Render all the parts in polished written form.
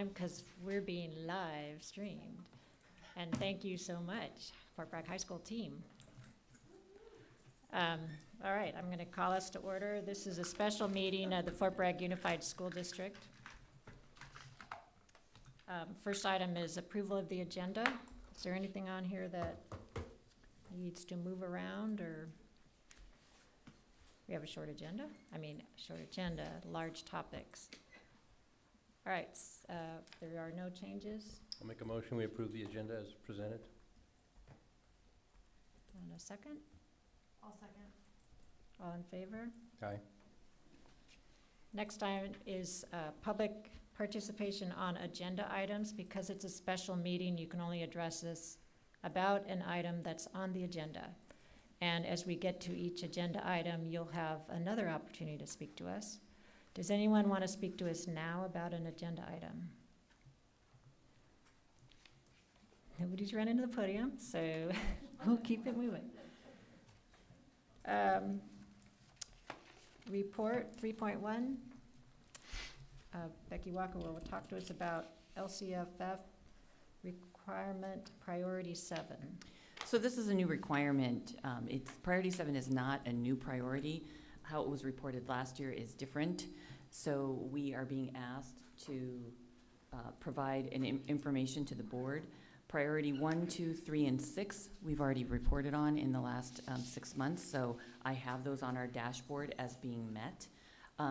time because we're being live streamed. And thank you so much, Fort Bragg High School team. All right, I'm going to call us to order. This is a special meeting of the Fort Bragg Unified School District. First item is approval of the agenda. Is there anything on here that needs to move around, or we have a short agenda? Short agenda, large topics. All right, there are no changes. I'll make a motion we approve the agenda as presented. And a second? I'll second. All in favor? Aye. Next item is public participation on agenda items. Because it's a special meeting, you can only address this about an item that's on the agenda. And as we get to each agenda item, you'll have another opportunity to speak to us. Does anyone want to speak to us now about an agenda item? Nobody's running to the podium, so we'll keep it moving. Report 3.1. Becky Walker will talk to us about LCFF requirement priority 7. So this is a new requirement. It's priority 7 is not a new priority. How it was reported last year is different. So we are being asked to provide information to the board. Priority 1, 2, 3, and 6, we've already reported on in the last 6 months. So I have those on our dashboard as being met.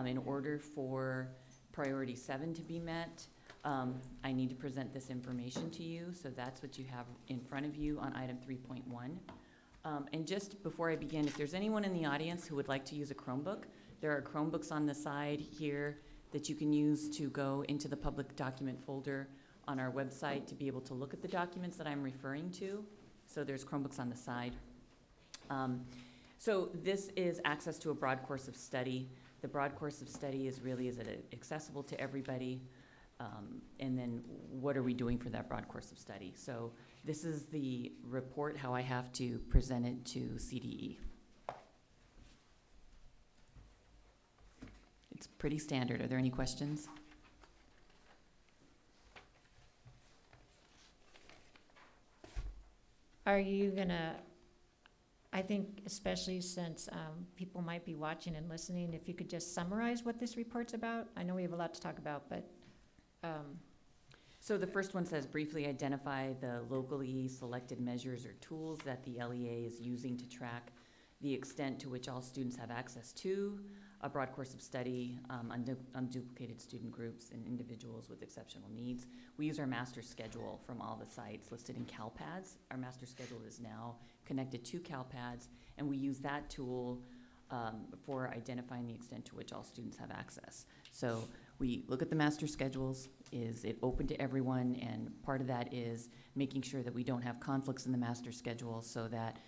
In order for priority 7 to be met, I need to present this information to you. So that's what you have in front of you on item 3.1. And just before I begin, if there's anyone in the audience who would like to use a Chromebook, there are Chromebooks on the side here that you can use to go into the public document folder on our website to be able to look at the documents that I'm referring to. So there's Chromebooks on the side. So this is access to a broad course of study. The broad course of study is it accessible to everybody? And then what are we doing for that broad course of study? So this is the report, how I have to present it to CDE. It's pretty standard. Are there any questions? Are you gonna, I think especially since people might be watching and listening, if you could just summarize what this report's about? I know we have a lot to talk about, but. So the first one says briefly identify the locally selected measures or tools that the LEA is using to track the extent to which all students have access to a broad course of study, unduplicated student groups and individuals with exceptional needs. We use our master schedule from all the sites listed in CalPads. Our master schedule is now connected to CalPads, and we use that tool for identifying the extent to which all students have access. So we look at the master schedules. Is it open to everyone? And part of that is making sure that we don't have conflicts in the master schedule so that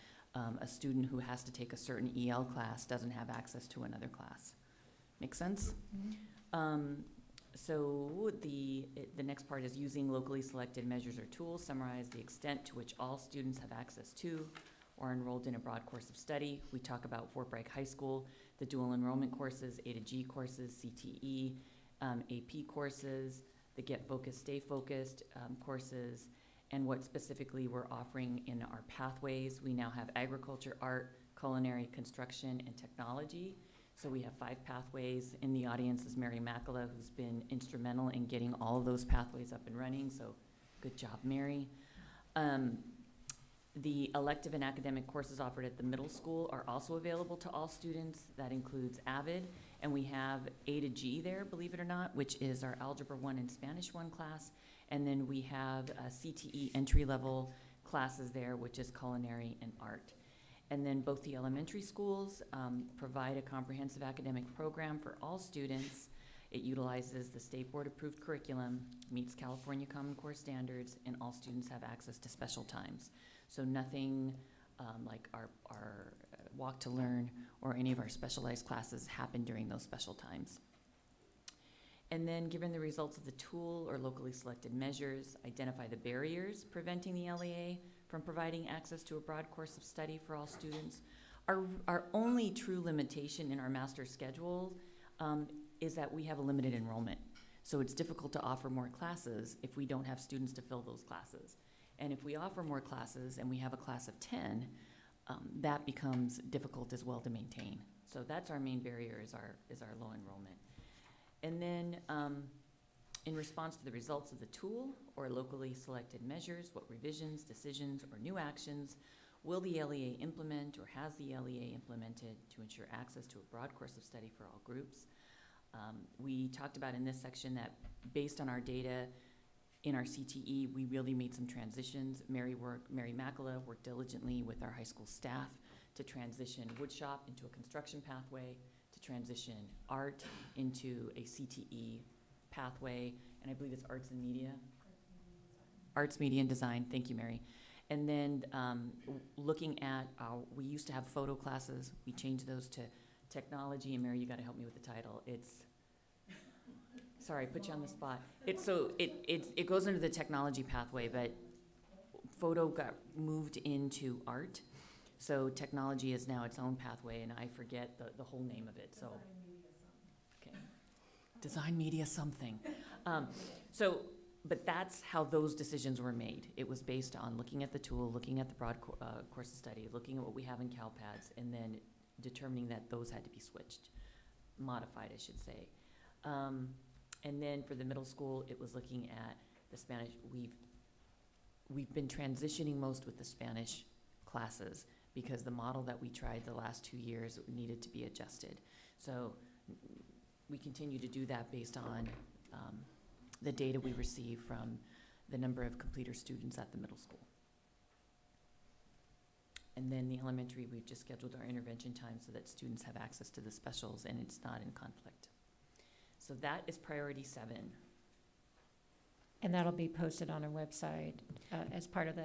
a student who has to take a certain EL class doesn't have access to another class. Make sense? Mm-hmm. So the next part is using locally selected measures or tools, summarize the extent to which all students have access to or enrolled in a broad course of study. We talk about Fort Bragg High School, the dual enrollment courses, A to G courses, CTE, AP courses, the Get Focused, Stay Focused courses, and what specifically we're offering in our pathways. We now have agriculture, art, culinary, construction, and technology. So we have 5 pathways. In the audience is Mary Makala, who's been instrumental in getting all of those pathways up and running. So good job, Mary. The elective and academic courses offered at the middle school are also available to all students. That includes AVID, and we have A to G there, believe it or not, which is our Algebra 1 and Spanish 1 class. And then we have CTE entry-level classes there, which is culinary and art. And then both the elementary schools provide a comprehensive academic program for all students. It utilizes the state board approved curriculum, meets California Common Core standards, and all students have access to special times. So nothing like our walk to learn or any of our specialized classes happen during those special times. And then given the results of the tool or locally selected measures, identify the barriers preventing the LEA from providing access to a broad course of study for all students. Our only true limitation in our master schedule is that we have a limited enrollment. So it's difficult to offer more classes if we don't have students to fill those classes. And if we offer more classes and we have a class of 10, that becomes difficult as well to maintain. So that's our main barrier, is our low enrollment. And then in response to the results of the tool or locally selected measures, what revisions, decisions, or new actions will the LEA implement, or has the LEA implemented to ensure access to a broad course of study for all groups? We talked about in this section that based on our data in our CTE, we really made some transitions. Mary Makala worked diligently with our high school staff to transition woodshop into a construction pathway, to transition art into a CTE pathway, and I believe it's arts and media. Arts, media, and design. Thank you, Mary. And then looking at, we used to have photo classes. We changed those to technology, and Mary, you got to help me with the title. Sorry, I put you on the spot. It goes into the technology pathway, but photo got moved into art. So technology is now its own pathway, and I forget the whole name of it. So, okay, design media something. But that's how those decisions were made. It was based on looking at the tool, looking at the broad course of study, looking at what we have in CalPads, and then determining that those had to be switched, modified, I should say. And then for the middle school, it was looking at the Spanish. We've been transitioning most with the Spanish classes because the model that we tried the last 2 years needed to be adjusted. So we continue to do that based on the data we receive from the number of completer students at the middle school. And then the elementary, we've just scheduled our intervention time so that students have access to the specials and it's not in conflict. So that is priority 7. And that'll be posted on our website as part of the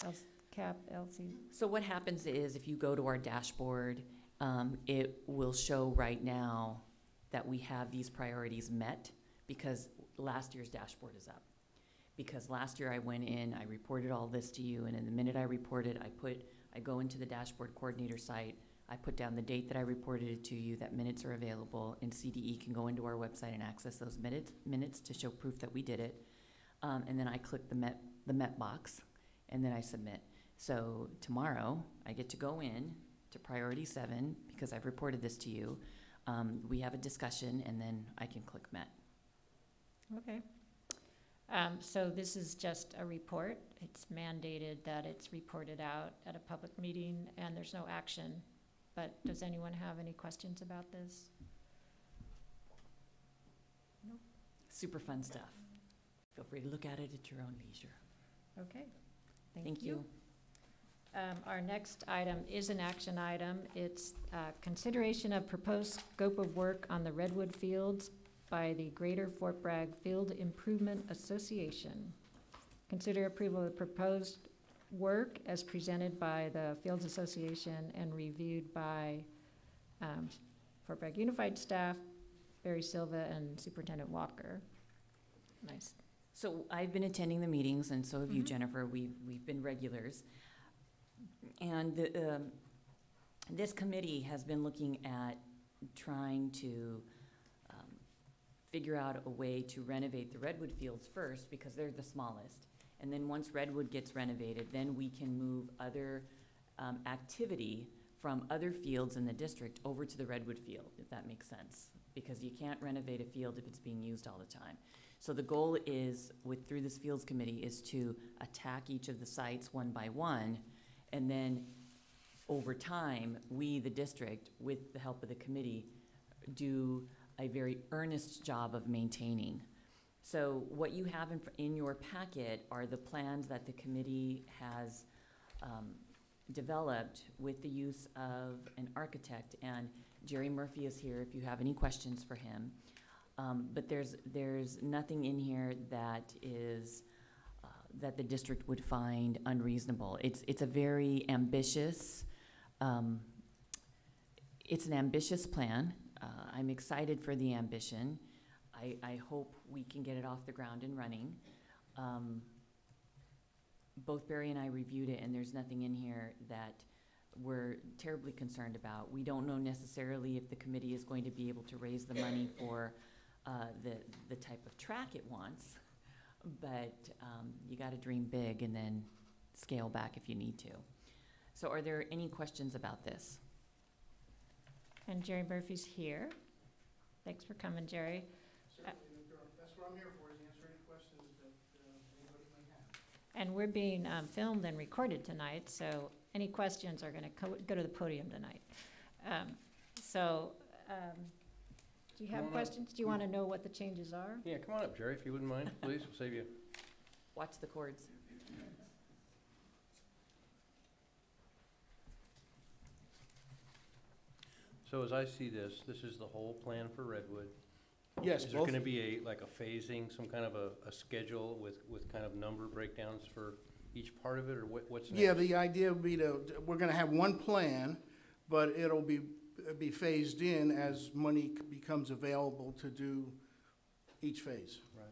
LC. So what happens is if you go to our dashboard, it will show right now that we have these priorities met because last year's dashboard is up. Because last year I went in, I reported all this to you, and in the minute I reported, I go into the dashboard coordinator site, I put down the date that I reported it to you, that minutes are available, and CDE can go into our website and access those minutes to show proof that we did it. And then I click the MET box, and then I submit. So tomorrow, I get to go in to priority 7, because I've reported this to you. We have a discussion, and then I can click MET. Okay. So this is just a report. It's mandated that it's reported out at a public meeting, and there's no action. But does anyone have any questions about this? No? Super fun stuff. Feel free to look at it at your own leisure. Okay. Thank you. Our next item is an action item. It's consideration of proposed scope of work on the Redwood Fields by the Greater Fort Bragg Field Improvement Association. Consider approval of the proposed work as presented by the Fields Association and reviewed by Fort Bragg Unified staff, Barry Silva and Superintendent Walker. Nice. So I've been attending the meetings, and so have you, Jennifer. We've been regulars. And this committee has been looking at trying to figure out a way to renovate the Redwood Fields first, because they're the smallest. And then once Redwood gets renovated, then we can move other activity from other fields in the district over to the Redwood Field, if that makes sense. Because you can't renovate a field if it's being used all the time. So the goal is, through this Fields Committee, is to attack each of the sites one by one, and then over time, we, the district, with the help of the committee, do a very earnest job of maintaining. So what you have in your packet are the plans that the committee has developed with the use of an architect, and Jerry Murphy is here if you have any questions for him. But there's nothing in here that is that the district would find unreasonable. It's a very ambitious, it's an ambitious plan. I'm excited for the ambition. I hope we can get it off the ground and running. Both Barry and I reviewed it, and there's nothing in here that we're terribly concerned about. We don't know necessarily if the committee is going to be able to raise the money for the type of track it wants, but you got to dream big and then scale back if you need to. So are there any questions about this? And Jerry Murphy's here. Thanks for coming, Jerry. Certainly, that's what I'm here for, is answer any questions that anybody may have. And we're being filmed and recorded tonight, so any questions are going to go to the podium tonight. Do you have Come on up. questions? Do you want to know what the changes are? Yeah, come on up, Jerry, if you wouldn't mind, please, we'll save you. Watch the cords. So as I see this, this is the whole plan for Redwood. Yes, Is there gonna be like a phasing, some kind of a schedule with kind of number breakdowns for each part of it, or what's next? Yeah, the idea would be we're gonna have one plan, but it'll be phased in as money becomes available to do each phase. Right.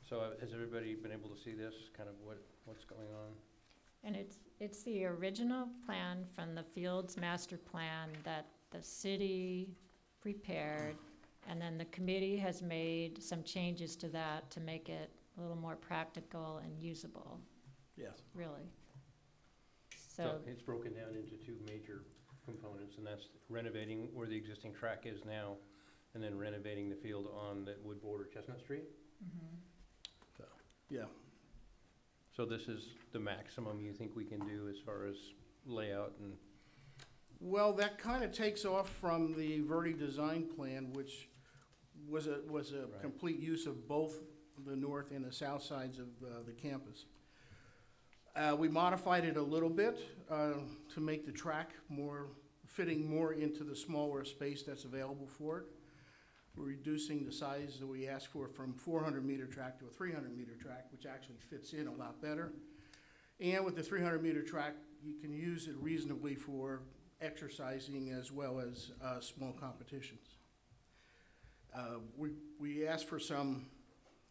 So has everybody been able to see this, kind of what's going on? And it's the original plan from the Fields Master Plan that the city prepared, and then the committee has made some changes to that to make it a little more practical and usable, Yes. really. So So, it's broken down into two major components, and that's renovating where the existing track is now, and then renovating the field on that would border Chestnut Street. Yeah. So this is the maximum you think we can do as far as layout and, Well, that kind of takes off from the Verde design plan, which was a Right. complete use of both the north and the south sides of the campus. We modified it a little bit to make the track fitting more into the smaller space that's available for it. We're reducing the size that we asked for from 400-meter track to a 300-meter track, which actually fits in a lot better. And with the 300-meter track, you can use it reasonably for exercising as well as small competitions. We asked for some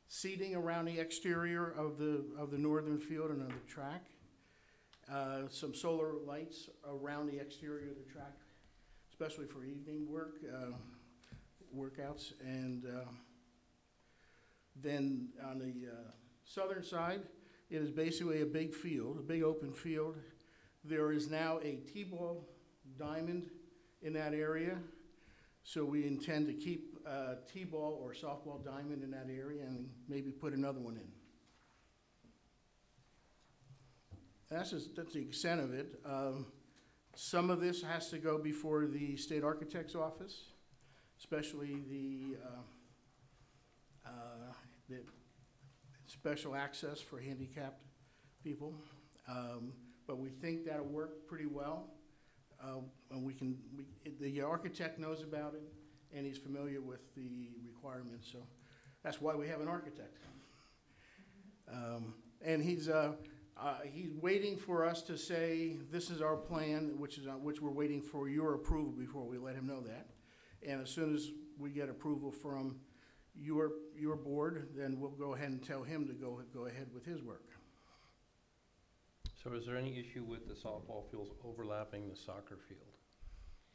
seating around the exterior of the northern field and of the track. Some solar lights around the exterior of the track, especially for evening workouts. And then on the southern side, it is basically a big field, a big open field. There is now a T-ball diamond in that area, so we intend to keep T-ball or softball diamond in that area and maybe put another one in. That's the extent of it. Some of this has to go before the state architect's office, especially the special access for handicapped people. But we think that'll work pretty well. And the architect knows about it, and he's familiar with the requirements, so that's why we have an architect. And he's waiting for us to say, this is our plan, which we're waiting for your approval before we let him know that. And as soon as we get approval from your board, then we'll go ahead and tell him to go ahead with his work. so is there any issue with the softball fields overlapping the soccer field?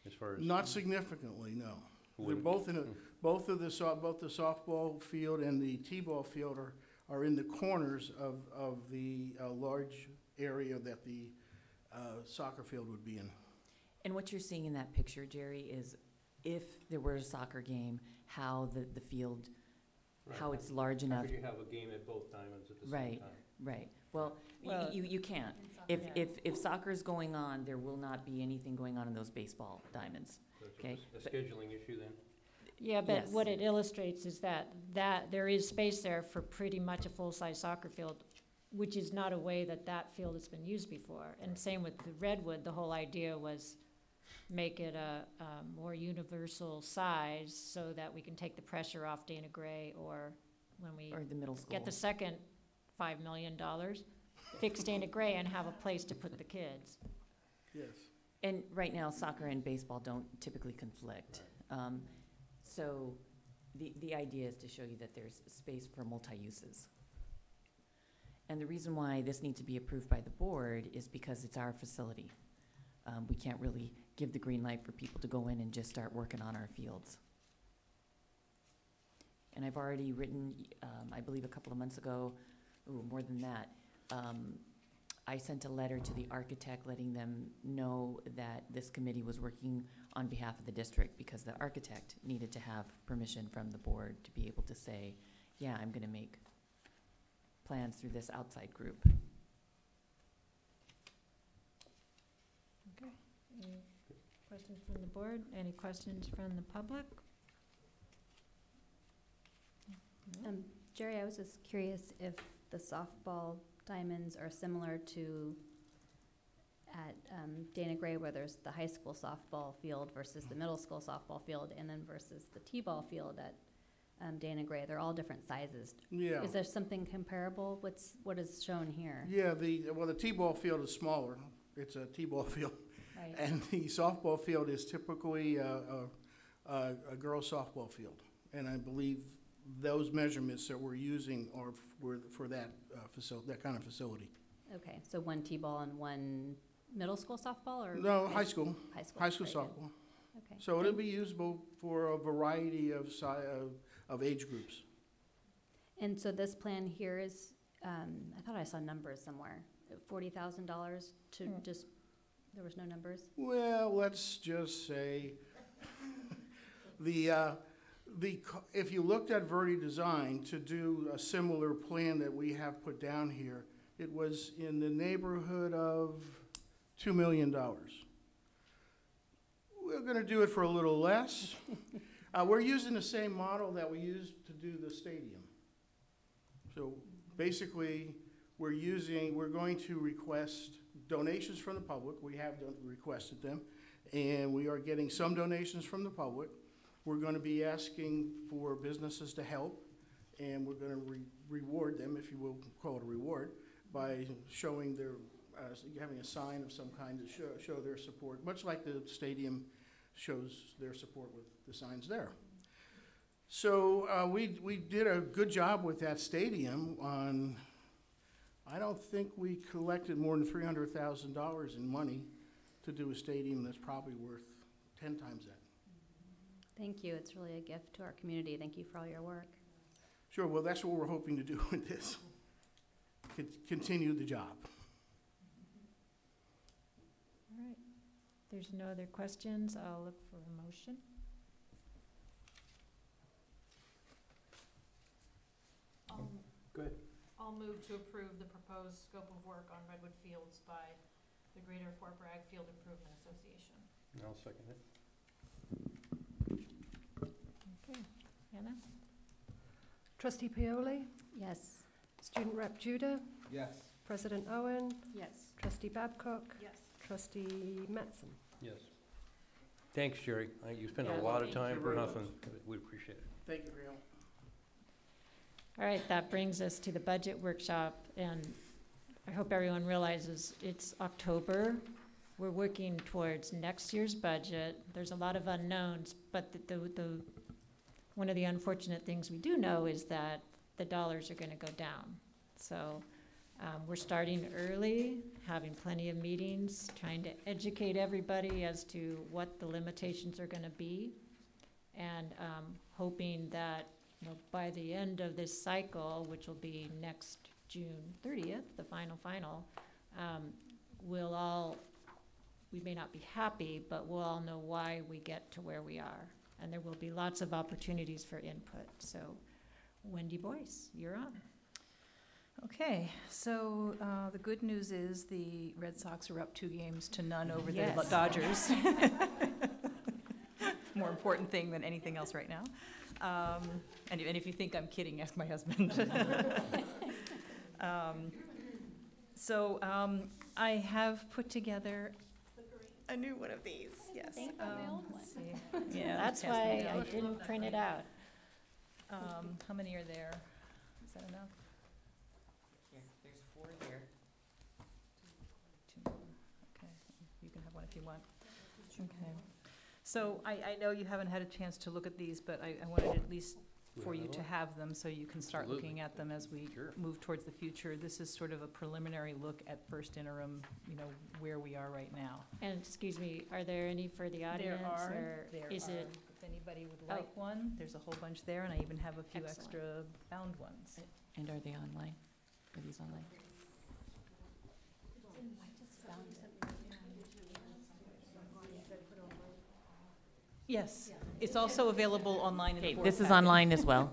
As far as? Not significantly, no. They're Wouldn't- both both the softball field and the t-ball field are in the corners of the large area that the soccer field would be in. And what you're seeing in that picture, Jerry, is if there were a soccer game, how the field, Right. how it's large How enough. could you have a game at both diamonds at the same Right. time? Right. Well, Well- you can't. If soccer's going on, there will not be anything going on in those baseball diamonds. So it's Okay, a but- scheduling issue then? yeah, but Yes. what it illustrates is that there is space there for pretty much a full-size soccer field, which is not a way that field has been used before. And same with the Redwood, the whole idea was make it a more universal size so that we can take the pressure off Dana Gray, or when we Or the middle school. get the second $5 million, fix Dana Gray and have a place to put the kids. Yes. And right now, soccer and baseball don't typically conflict. So the idea is to show you that there's space for multi-uses. And the reason why this needs to be approved by the board is because it's our facility. We can't really give the green light for people to go in and just start working on our fields. And I've already written, I believe a couple of months ago, more than that, I sent a letter to the architect letting them know that this committee was working on behalf of the district, because the architect needed to have permission from the board to be able to say, yeah, I'm gonna make plans through this outside group. Okay. Any questions from the board? Any questions from the public? No? Jerry, I was just curious if the softball diamonds are similar to at Dana Gray, where there's the high school softball field versus the middle school softball field, and then versus the t-ball field at Dana Gray. They're all different sizes. Yeah. Is there something comparable? What is shown here? Yeah, the t-ball field is smaller. It's a t-ball field. Right. And the softball field is typically a girls' softball field. And I believe those measurements that we're using are for that that kind of facility. Okay, so one t-ball and one middle school softball, or? No, high school. High school. High school Very good. softball. Okay. So it'll be usable for a variety of age groups. And so this plan here is, I thought I saw numbers somewhere, $40,000 to just, there was no numbers? Well, let's just say if you looked at Verde Design to do a similar plan that we have put down here, it was in the neighborhood of $2 million. We're going to do it for a little less. We're using the same model that we used to do the stadium. So basically, we're going to request donations from the public. We have requested them, and we are getting some donations from the public. We're going to be asking for businesses to help, and we're going to reward them, if you will call it a reward, by showing having a sign of some kind to show their support, much like the stadium shows their support with the signs there. So we did a good job with that stadium. I don't think we collected more than $300,000 in money to do a stadium that's probably worth 10 times that. Thank you. It's really a gift to our community. Thank you for all your work. Sure, well, that's what we're hoping to do with this. Continue the job. All right. There's no other questions. I'll look for a motion. Go ahead. I'll move to approve the proposed scope of work on Redwood Fields by the Greater Fort Bragg Field Improvement Association. And I'll second it. Okay. Anna? Trustee Paoli, Yes. Student Rep Judah, Yes. President Owen, Yes. Trustee Babcock, Yes. Trustee Metzen. Yes. Thanks, Jerry. You spent Yeah, a lot of thank time you for very nothing. We appreciate it. Thank you for your help. All right, that brings us to the budget workshop, and I hope everyone realizes it's October. We're working towards next year's budget. There's a lot of unknowns, but one of the unfortunate things we do know is that the dollars are gonna go down. So we're starting early, having plenty of meetings, trying to educate everybody as to what the limitations are gonna be, and hoping that by the end of this cycle, which will be next June 30th, the final, we may not be happy, but we'll all know why we get to where we are. And there will be lots of opportunities for input. So Wendy Boyce, you're on. Okay, so the good news is the Red Sox are up 2-0 over the Yes. Dodgers. More important thing than anything else right now. And if you think I'm kidding, ask my husband. So I have put together a new one of these, yes. Let's see. Yeah, That's pass me why the I other. didn't print it out. How many are there? Is that enough? Here, there's 4 here. 2 more. Okay, you can have one if you want. Okay. So I know you haven't had a chance to look at these, but I wanted at least for you to have them so you can start Absolutely. looking at them as we Sure. move towards the future. This is sort of a preliminary look at first interim, where we are right now. And excuse me, are there any for the audience? Or There is are, it anybody would Oh. like one, there's a whole bunch there, and I even have a few Excellent. extra bound ones. And are they online? Are these online? Yes, it's also available online in the Okay, board this is packet. online as well.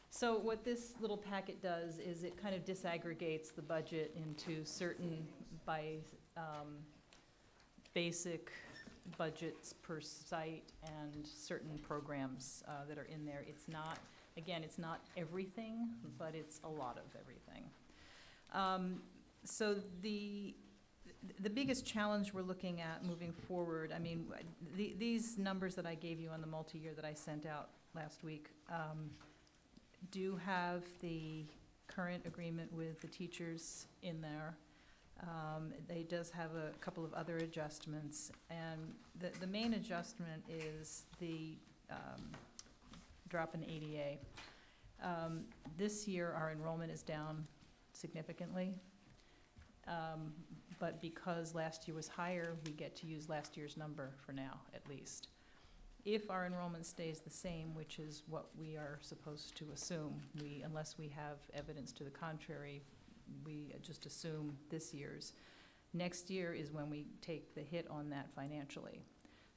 So what this little packet does is it kind of disaggregates the budget into certain basic budgets per site and certain programs that are in there. It's not, again, it's not everything, but it's a lot of everything. So the biggest challenge we're looking at moving forward, I mean, these numbers that I gave you on the multi-year that I sent out last week do have the current agreement with the teachers in there. They does have a couple of other adjustments, and the main adjustment is the drop in ADA. This year, our enrollment is down significantly, but because last year was higher, we get to use last year's number for now, at least. If our enrollment stays the same, which is what we are supposed to assume, unless we have evidence to the contrary, we just assume this year's. Next year is when we take the hit on that financially.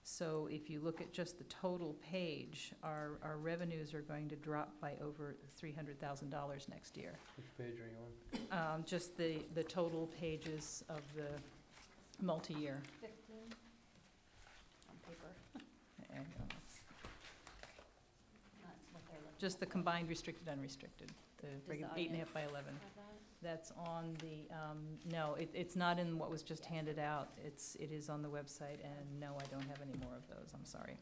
So if you look at just the total page, our revenues are going to drop by over $300,000 next year. Which page are you on? Just the total pages of the multi-year. 15 on paper, And, not what they're looking just the combined restricted, unrestricted, the the regular 8.5 audience by 11. at that. That's on the, no, it's not in what was just handed out. It is on the website, and no, I don't have any more of those, I'm sorry.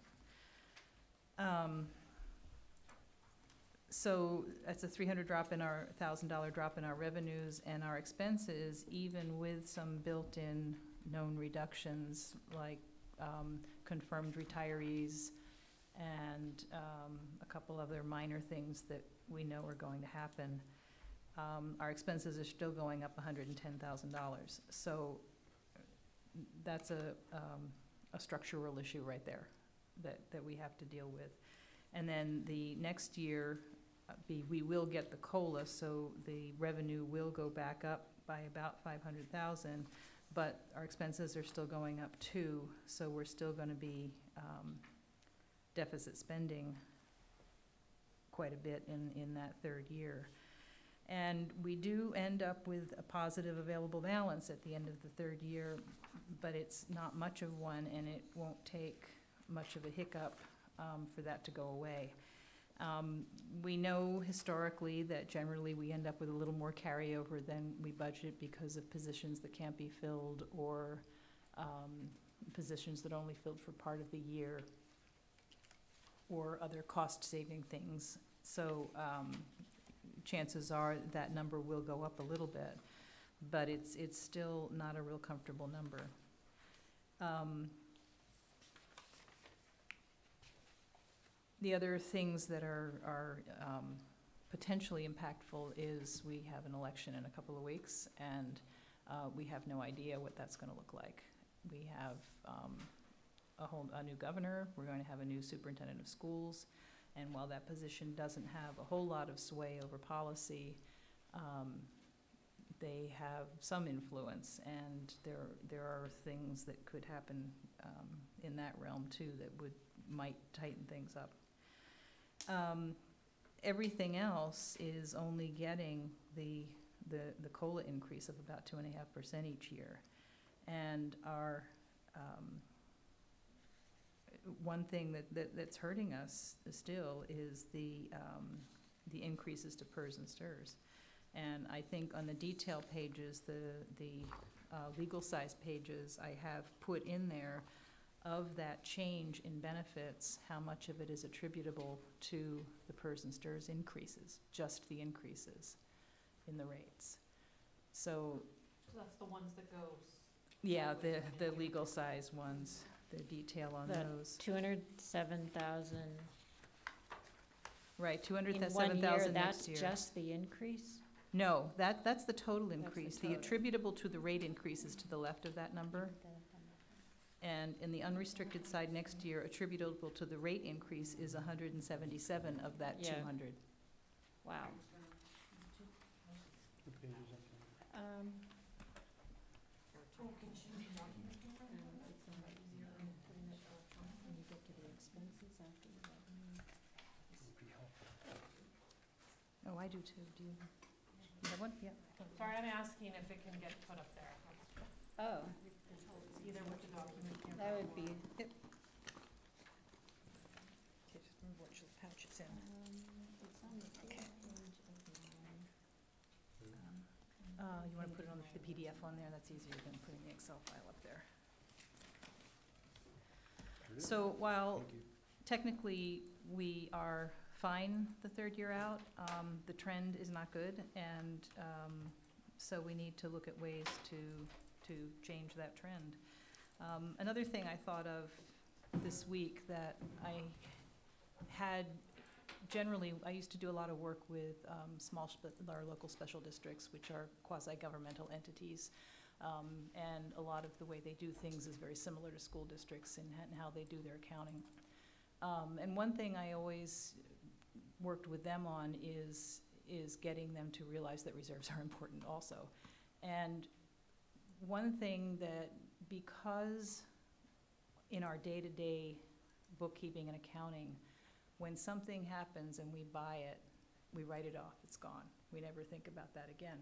So that's a $300 drop in our, $1,000 drop in our revenues, and our expenses, even with some built-in known reductions, like confirmed retirees, and a couple other minor things that we know are going to happen. Our expenses are still going up $110,000. So that's a structural issue right there that we have to deal with. And then the next year, we will get the COLA, so the revenue will go back up by about $500,000, but our expenses are still going up too, so we're still gonna be deficit spending quite a bit in that third year. And we do end up with a positive available balance at the end of the third year, but it's not much of one, and it won't take much of a hiccup for that to go away. We know historically that generally we end up with a little more carryover than we budget because of positions that can't be filled, or positions that are only filled for part of the year, or other cost-saving things. So chances are that number will go up a little bit, but it's still not a real comfortable number. The other things that are potentially impactful is we have an election in a couple of weeks, and we have no idea what that's going to look like. We have a new governor. We're going to have a new superintendent of schools. And while that position doesn't have a whole lot of sway over policy, they have some influence, and there are things that could happen in that realm too that might tighten things up. Everything else is only getting the COLA increase of about 2.5% each year, and our one thing that's hurting us still is the increases to PERS and STIRS. And I think on the detail pages, the legal size pages, I have put in there of that change in benefits, how much of it is attributable to the PERS and STIRS increases, just the increases in the rates. So that's the ones that go. yeah, the legal size ones, the detail on The those. 207,000 Right, in 1 year, 207,000 that's next year. just the increase? No, that's the total the increase. The total. attributable to the rate increase is to the left of that number. And in the unrestricted side next year, attributable to the rate increase is 177 of that Yeah. 200. Wow. What page is that? When you get to the expenses after the revenue. Would be helpful. Oh, I do too. Do you have one? Yeah. Sorry, I'm asking if it can get put up there. Oh, It's either with the document. that would be, Okay, just remember which pouch it's in. it's on the Okay. page of mine. You want to put it on the PDF on there? That's easier than putting the Excel file up there. There it is. So while Thank you. technically we are fine the third year out, the trend is not good, and so we need to look at ways to change that trend. Another thing I thought of this week that I had, generally, I used to do a lot of work with our local special districts, which are quasi-governmental entities. And a lot of the way they do things is very similar to school districts and how they do their accounting. And one thing I always worked with them on is getting them to realize that reserves are important also. And one thing that, because in our day-to-day bookkeeping and accounting, when something happens and we buy it, we write it off, it's gone. We never think about that again.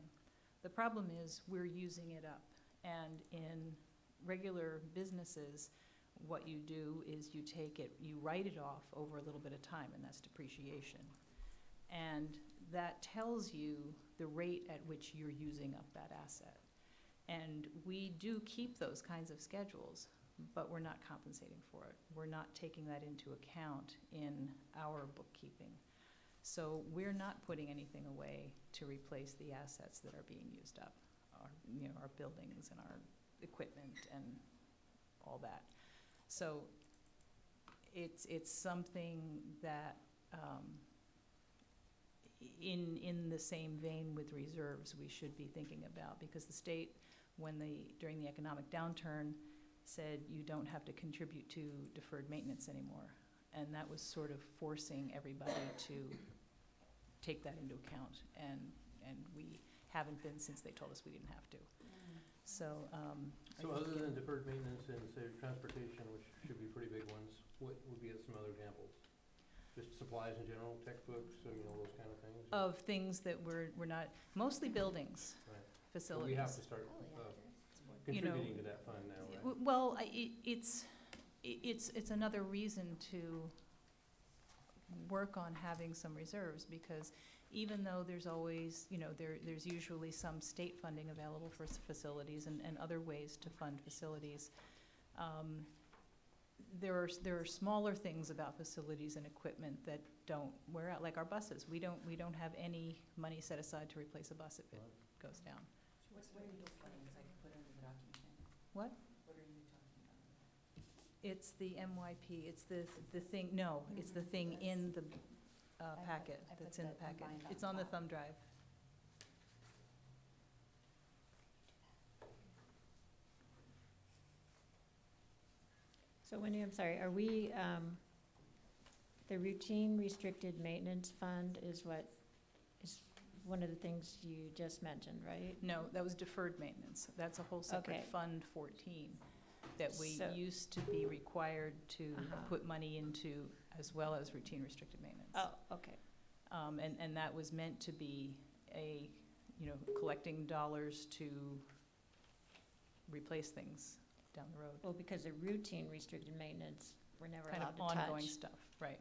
The problem is we're using it up. And in regular businesses, what you do is you take it, you write it off over a little bit of time, and that's depreciation. And that tells you the rate at which you're using up that asset. And we do keep those kinds of schedules, but we're not compensating for it. We're not taking that into account in our bookkeeping. So we're not putting anything away to replace the assets that are being used up, our buildings and our equipment and all that. So it's something that, in the same vein with reserves, we should be thinking about, because the state, during the economic downturn, said you don't have to contribute to deferred maintenance anymore. And that was sort of forcing everybody to take that into account. And we haven't been since they told us we didn't have to. So, So other than deferred maintenance and, say, transportation, which should be pretty big ones, what would be some other examples? Just supplies in general, textbooks, so, those kind of things? of things that we're not, mostly buildings, Right. So facilities. we have to start You know, contributing to that fund now, right? Well, it's another reason to work on having some reserves, because even though there's always, there's usually some state funding available for facilities and other ways to fund facilities, there are smaller things about facilities and equipment that don't wear out, like our buses. We don't have any money set aside to replace a bus if it goes down. What are you funding, because I can put under the document? What? What are you talking about? It's the MYP, it's the thing, no, it's the thing in the packet, I put that's in the the packet. combined on It's on the top. thumb drive. so Wendy, I'm sorry, are we, the routine restricted maintenance fund is one of the things you just mentioned, right? No, that was deferred maintenance. That's a whole separate Okay. Fund 14 that we So- used to be required to Uh-huh. put money into, as well as routine restricted maintenance. Oh, okay. And that was meant to be collecting dollars to replace things down the road. Well, because the routine restricted maintenance, we're never Kind allowed of to touch. ongoing stuff, right,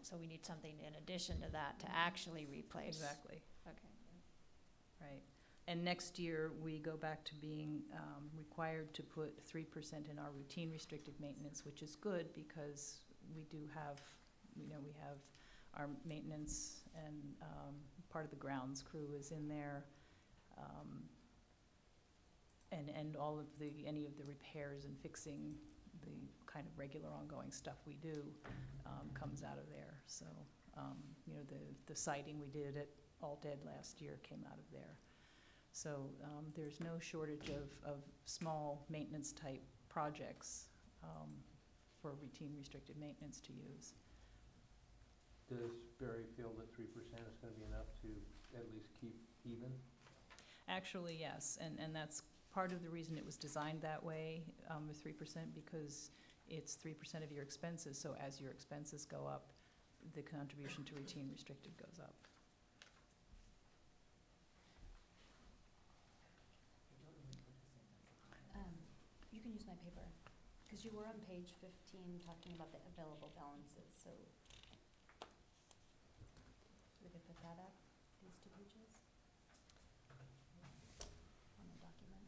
So we need something in addition to that to actually replace. exactly, Okay. right. And next year, we go back to being required to put 3% in our routine restricted maintenance, which is good because we do have, we have our maintenance and part of the grounds crew is in there. And all of any of the repairs and fixing the kind of regular ongoing stuff we do comes out of there. So, the siding we did at All Dead last year came out of there. So there's no shortage of small maintenance type projects for routine restricted maintenance to use. Does Barry feel that 3% is gonna be enough to at least keep even? Actually, yes, and that's part of the reason it was designed that way, with 3%, because it's 3% of your expenses, so as your expenses go up, the contribution to routine restricted goes up. You can use my paper, because you were on page 15 talking about the available balances, so we could put that up, these 2 pages on the document.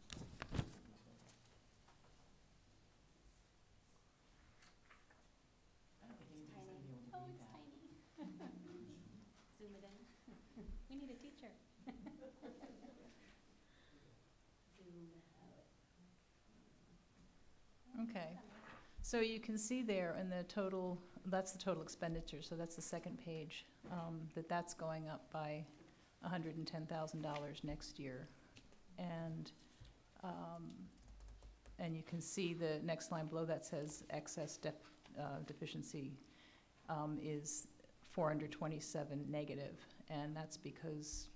I don't think It's anybody's tiny. gonna be able to Oh, read it's that. tiny. Zoom it in. We need a teacher. Zoom out. Okay, so you can see there in the total, that's the total expenditure, so that's the second page, that's going up by $110,000 next year. And you can see the next line below that says excess deficiency is 427 negative, and that's because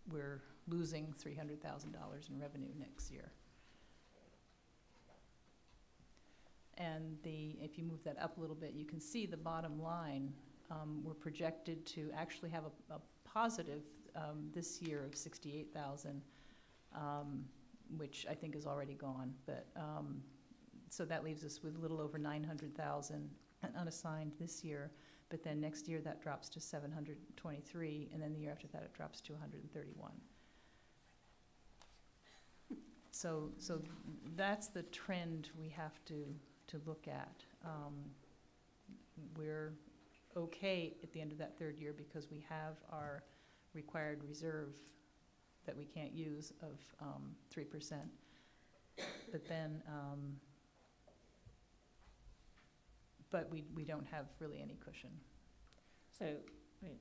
we're losing $300,000 in revenue next year. And if you move that up a little bit, you can see the bottom line, we're projected to actually have a positive this year of 68,000, which I think is already gone. But so that leaves us with a little over 900,000 unassigned this year. But then next year that drops to 723, and then the year after that it drops to 131. So that's the trend we have to look at. We're okay at the end of that third year because we have our required reserve that we can't use of 3%. But then, but we don't have really any cushion. So, wait.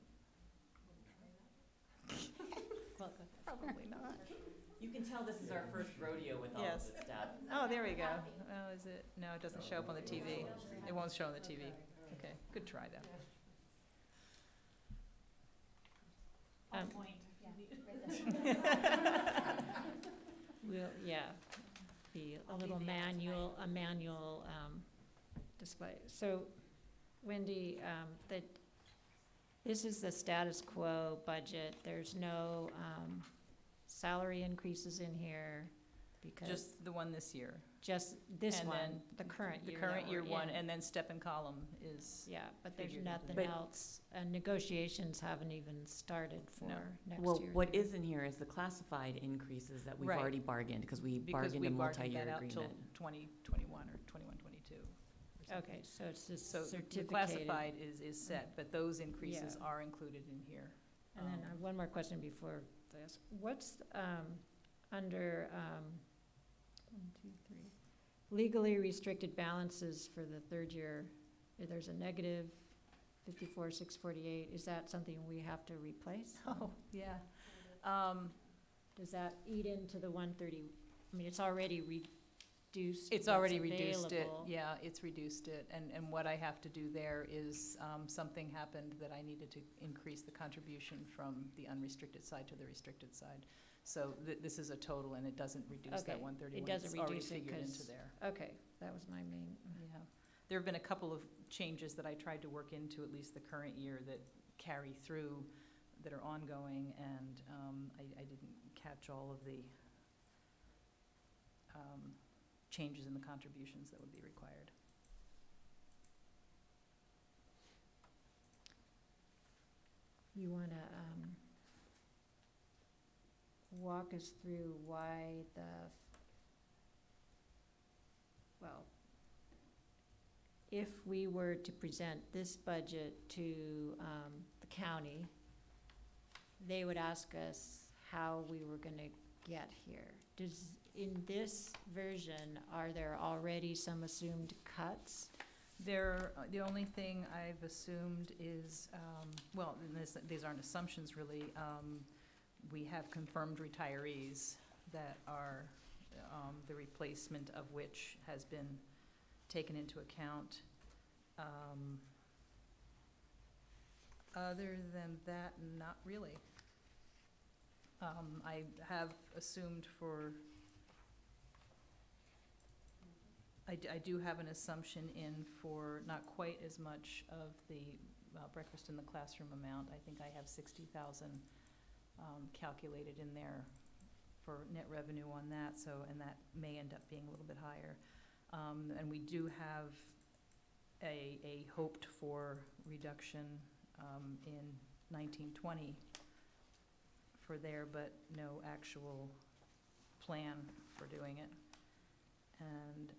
Well, Probably not. You can tell this is our first rodeo with all of Yes. this stuff. Oh, there we go. Oh, is it? No, it doesn't show up on the TV. It won't show on the TV. Okay, good try though. Um, Yeah, right there. Will, yeah, be a little manual, display. So, Wendy, this is the status quo budget. There's no, salary increases in here because. Just the one this year. Just this And one, then the current The year current that year we're one, in. and then step and column is, Yeah, but there's figured into nothing But- else, and negotiations haven't even started for No. next Well, year. what is in here is the classified increases that we've Right. already bargained, because we because bargained we a bargained multi-year that out till agreement. 2021 or 21-22. Okay, so it's just So the certificated. classified is set, but those increases Yeah. are included in here. And then I have one more question before this. What's, under, 1, 2, 3, legally restricted balances for the third year? There's a negative 54,648. Is that something we have to replace? Oh, yeah. Does that eat into the 130? I mean, it's already reduced. It's what's already reduced it, available. yeah, it's reduced it, and what I have to do there is, something happened that I needed to increase the contribution from the unrestricted side to the restricted side. So this is a total, and it doesn't reduce Okay, that 131, it doesn't it's already reduce it figured into 'cause- there. Okay, that was my main. Yeah, there have been a couple of changes that I tried to work into at least the current year that carry through, that are ongoing, and I didn't catch all of the changes in the contributions that would be required. You want to walk us through why well, if we were to present this budget to the county, they would ask us how we were going to get here. In this version, are there already some assumed cuts? The only thing I've assumed is, well, and these aren't assumptions really, we have confirmed retirees that are the replacement of which has been taken into account. Other than that, not really. I have assumed I do have an assumption in for not quite as much of the breakfast in the classroom amount. I think I have 60,000 calculated in there for net revenue on that, and that may end up being a little bit higher. And we do have a hoped for reduction in 1920 for there, but no actual plan for doing it. And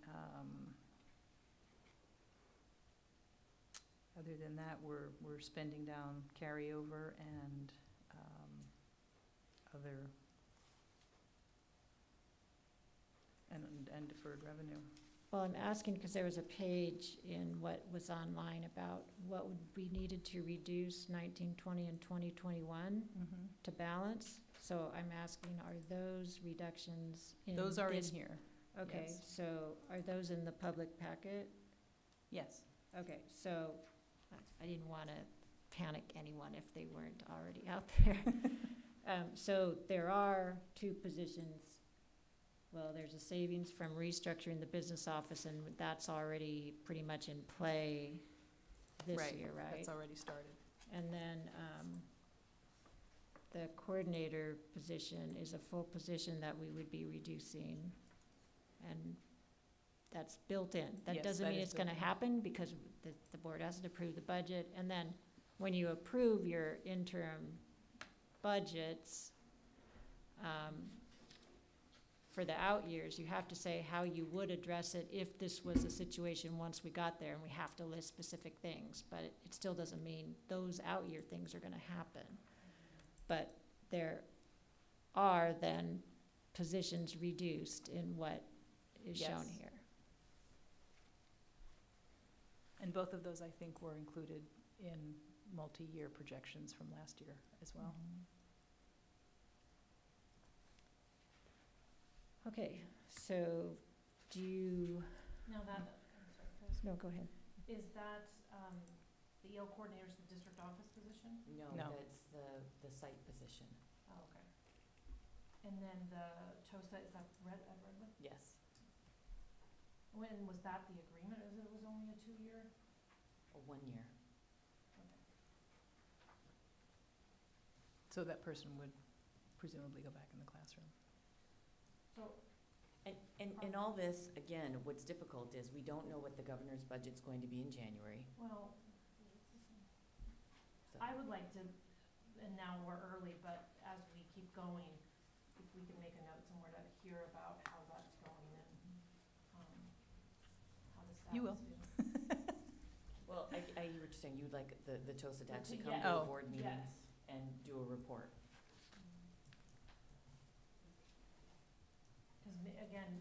other than that, we're spending down carryover and other and deferred revenue. Well, I'm asking because there was a page in what was online about what would be needed to reduce 1920 and 2021 to balance. So I'm asking, are those reductions in Those are in this? here. Okay, yes. so are those in the public packet? Yes. Okay, so I didn't want to panic anyone if they weren't already out there. So there are two positions. Well, there's a savings from restructuring the business office, and that's already pretty much in play this year, right? That's already started. And then the coordinator position is a full position that we would be reducing, and that's built in. That Yes, doesn't that mean is it's gonna built in. happen, because the board has to approve the budget, and then when you approve your interim budgets, for the out years, you have to say how you would address it if this was a situation once we got there, and we have to list specific things, but it still doesn't mean those out year things are gonna happen. But there are then positions reduced in what is shown Yes. here. And both of those, I think, were included in multi-year projections from last year as well. Okay, so do you, Now that, I'm sorry, can I ask- no, go ahead. is that, the EL coordinator's the district office position? No, No. that's the site position. Oh, okay. And then the TOSA, is that Redwood? Yes, When was that the agreement, is it was only a 2-year? or 1 year. Okay. So that person would presumably go back in the classroom. So, And in all this, again, what's difficult is we don't know what the governor's budget's going to be in January. well, So I would like to, and now we're early, but as we keep going, if we can make a note somewhere to hear about how that's going and, how the staff You will. is doing. Well, you were just saying you'd like the TOSA to actually come Yeah. to Oh. a board meeting Yes. and do a report. Because again,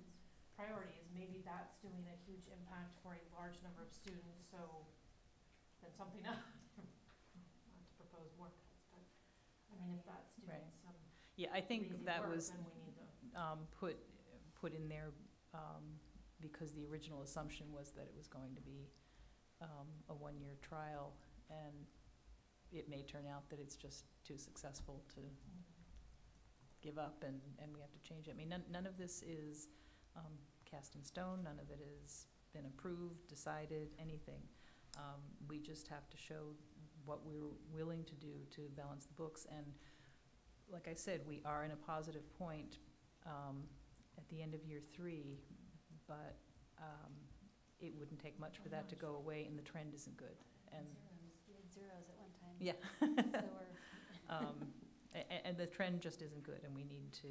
priority is maybe that's doing a huge impact for a large number of students, so then something else, not to propose more cuts, but, I mean, if that's doing Right. some Yeah, I crazy think that work, was then we need to. put in there because the original assumption was that it was going to be a 1-year trial, and it may turn out that it's just too successful to give up, and we have to change it. I mean, none of this is cast in stone, none of it has been approved, decided, anything. We just have to show what we're willing to do to balance the books, and like I said, we are in a positive point at the end of year 3, but it wouldn't take much for that to go away, and the trend isn't good. And We had zeros at one time. yeah, So we're, and the trend just isn't good, and we need to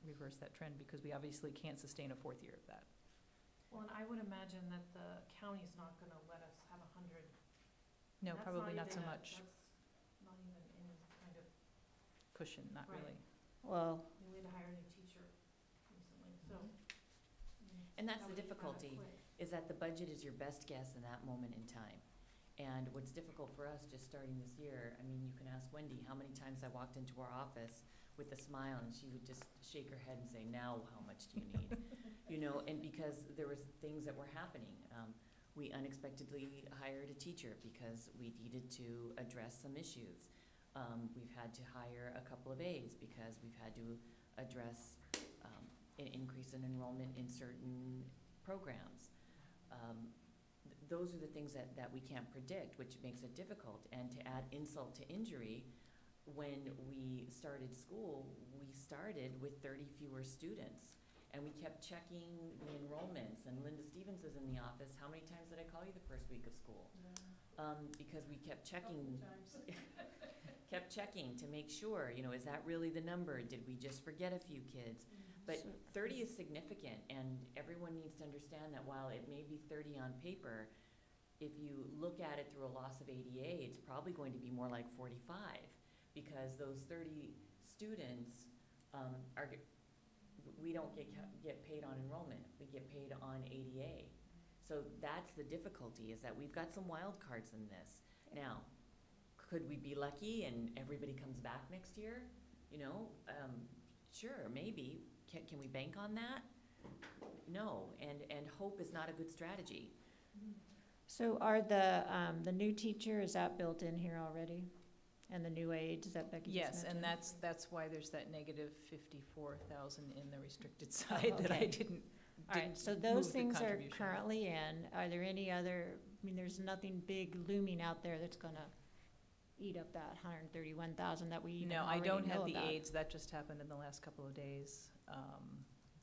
reverse that trend because we obviously can't sustain a 4th year of that. Well, and I would imagine that the county's not gonna let us have 100. No, That's probably not so even much That's not even any kind of, cushion, not Right. really. Well, we had to hire a new teacher recently, so. And that's that the would be kinda difficulty, quick. is that the budget is your best guess in that moment in time. And what's difficult for us, just starting this year, I mean, you can ask Wendy, how many times I walked into our office with a smile, and she would just shake her head and say, now how much do you need? You know, and because there was things that were happening. We unexpectedly hired a teacher because we needed to address some issues. We've had to hire a couple of aides because we've had to address an increase in enrollment in certain programs. Those are the things that we can't predict, which makes it difficult. And to add insult to injury, when we started school, we started with 30 fewer students. And we kept checking the enrollments, and Linda Stevens is in the office. How many times did I call you the first week of school? Because we kept checking, kept checking to make sure, you know, is that really the number? Did we just forget a few kids? But 30 is significant, and everyone needs to understand that while it may be 30 on paper, if you look at it through a loss of ADA, it's probably going to be more like 45, because those 30 students we don't get paid on enrollment. We get paid on ADA. So that's the difficulty, is that we've got some wild cards in this. Now, could we be lucky and everybody comes back next year? You know, sure, maybe. Can we bank on that? No, and hope is not a good strategy. So are the new teacher, is that built in here already? And the new aides that Becky just Yes, mentioned? and that's why there's that negative 54,000 in the restricted side that I okay. didn't All right, so move those the things are contribution. currently in. Are there any other, I mean, there's nothing big looming out there that's gonna eat up that 131,000 that we even No, I already don't know have the about? aides, that just happened in the last couple of days,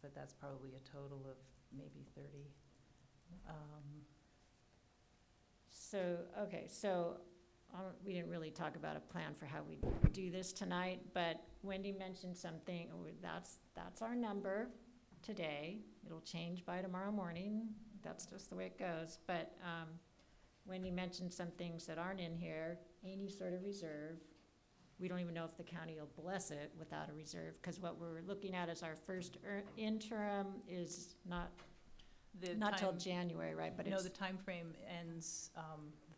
but that's probably a total of maybe 30. So, okay, so we didn't really talk about a plan for how we do this tonight, but Wendy mentioned something, that's our number today. It'll change by tomorrow morning. That's just the way it goes. But Wendy mentioned some things that aren't in here, any sort of reserve. We don't even know if the county will bless it without a reserve, because what we're looking at is our first interim is not till January, right? But No, it's the time frame ends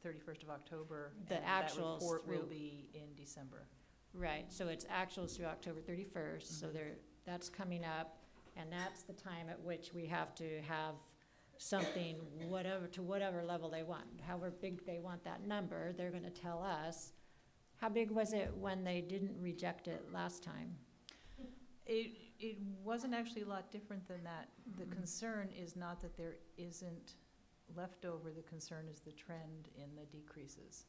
the 31st of October. The and actuals that report will through- be in December. right. So it's actuals through October 31st. So that's coming up, and that's the time at which we have to have something, whatever level they want, however big they want that number. They're going to tell us. How big was it when they didn't reject it last time? It wasn't actually a lot different than that. The concern is not that there isn't leftover, the concern is the trend in the decreases.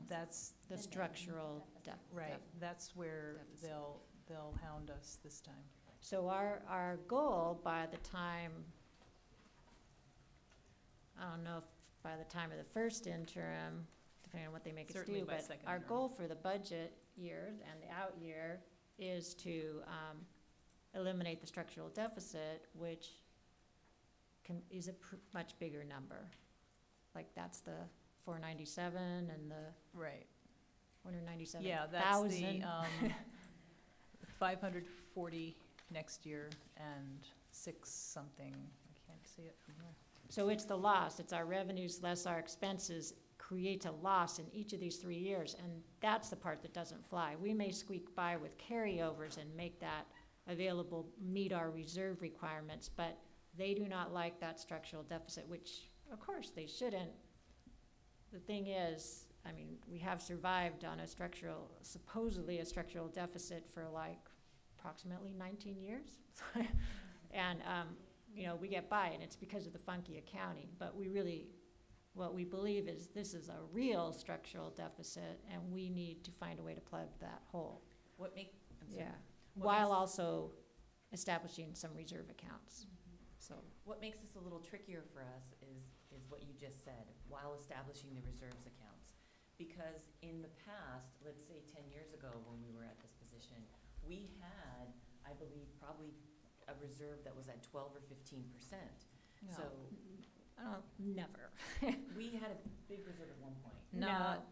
That's, The structural deficit. right, that's where Deficit. they'll hound us this time. So our goal by the time, I don't know if by the time of the first interim, depending on what they make us Certainly do, by but second our interim. goal for the budget year and the out year is to eliminate the structural deficit, which is a much bigger number. Like that's the 497 and the Right. 197,000. Yeah, that's the 540 next year and 6 something. I can't see it from here. So it's the loss, it's our revenues less our expenses creates a loss in each of these 3 years, and that's the part that doesn't fly. We may squeak by with carryovers and make that available, meet our reserve requirements, but they do not like that structural deficit, which of course they shouldn't. The thing is, I mean, we have survived on supposedly a structural deficit for like approximately 19 years. And, you know, we get by, and it's because of the funky accounting, but what we believe is this is a real structural deficit, and we need to find a way to plug that hole. I'm sorry. Yeah, What while makes- also establishing some reserve accounts. So, What makes this a little trickier for us is what you just said, while establishing the reserves accounts. Because in the past, let's say 10 years ago when we were at this position, we had, I believe, probably a reserve that was at 12 or 15%. no, So never. we had a big reserve at one point. Not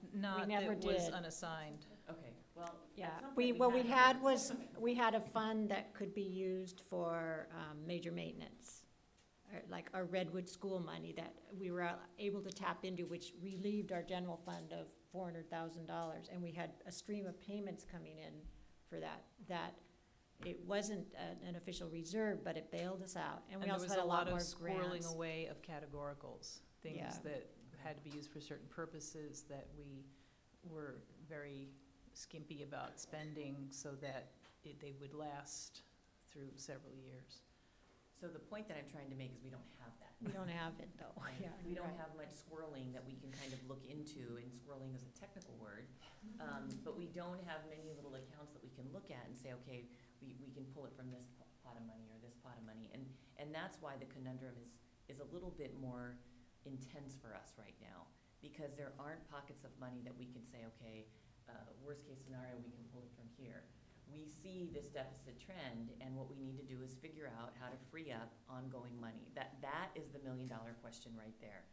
never that was did. unassigned. Okay, well, at Yeah, some we point had we had a fund that could be used for major maintenance, like our Redwood school money that we were able to tap into, which relieved our general fund of $400,000, and we had a stream of payments coming in for that, that it wasn't an official reserve, but it bailed us out. And we also had a lot more of squirreling grants. away of categoricals, things Yeah. that had to be used for certain purposes that we were very skimpy about spending so that they would last through several years. So the point that I'm trying to make is we don't have that. We don't have it though. Right? Yeah, We don't right. have much swirling that we can kind of look into, and swirling is a technical word. But we don't have many little accounts that we can look at and say, okay, we can pull it from this pot of money or this pot of money. And that's why the conundrum is a little bit more intense for us right now, because there aren't pockets of money that we can say, okay, worst case scenario, we can pull it from here. We see this deficit trend, and what we need to do is figure out how to free up ongoing money. That is the million-dollar question right there.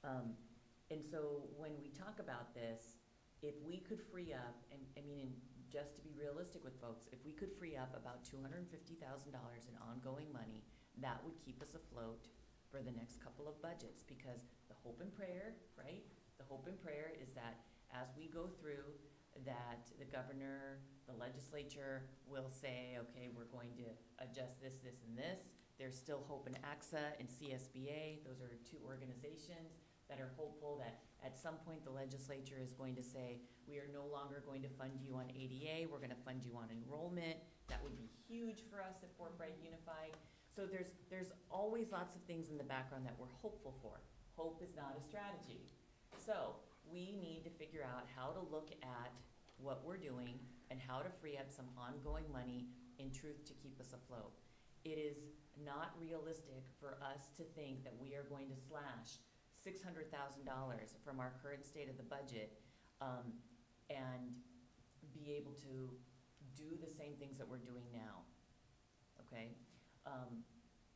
And so when we talk about this, if we could free up, and I mean, just to be realistic with folks, if we could free up about $250,000 in ongoing money, that would keep us afloat for the next couple of budgets, because the hope and prayer, right? The hope and prayer is that as we go through, that the governor, the legislature will say, okay, we're going to adjust this, this, and this. There's still hope in AXA and CSBA. Those are two organizations that are hopeful that at some point the legislature is going to say, we are no longer going to fund you on ADA, we're gonna fund you on enrollment. That would be huge for us at Fort Bragg Unified. So there's always lots of things in the background that we're hopeful for. Hope is not a strategy. So we need to figure out how to look at what we're doing and how to free up some ongoing money, in truth, to keep us afloat. It is not realistic for us to think that we are going to slash $600,000 from our current state of the budget and be able to do the same things that we're doing now, okay?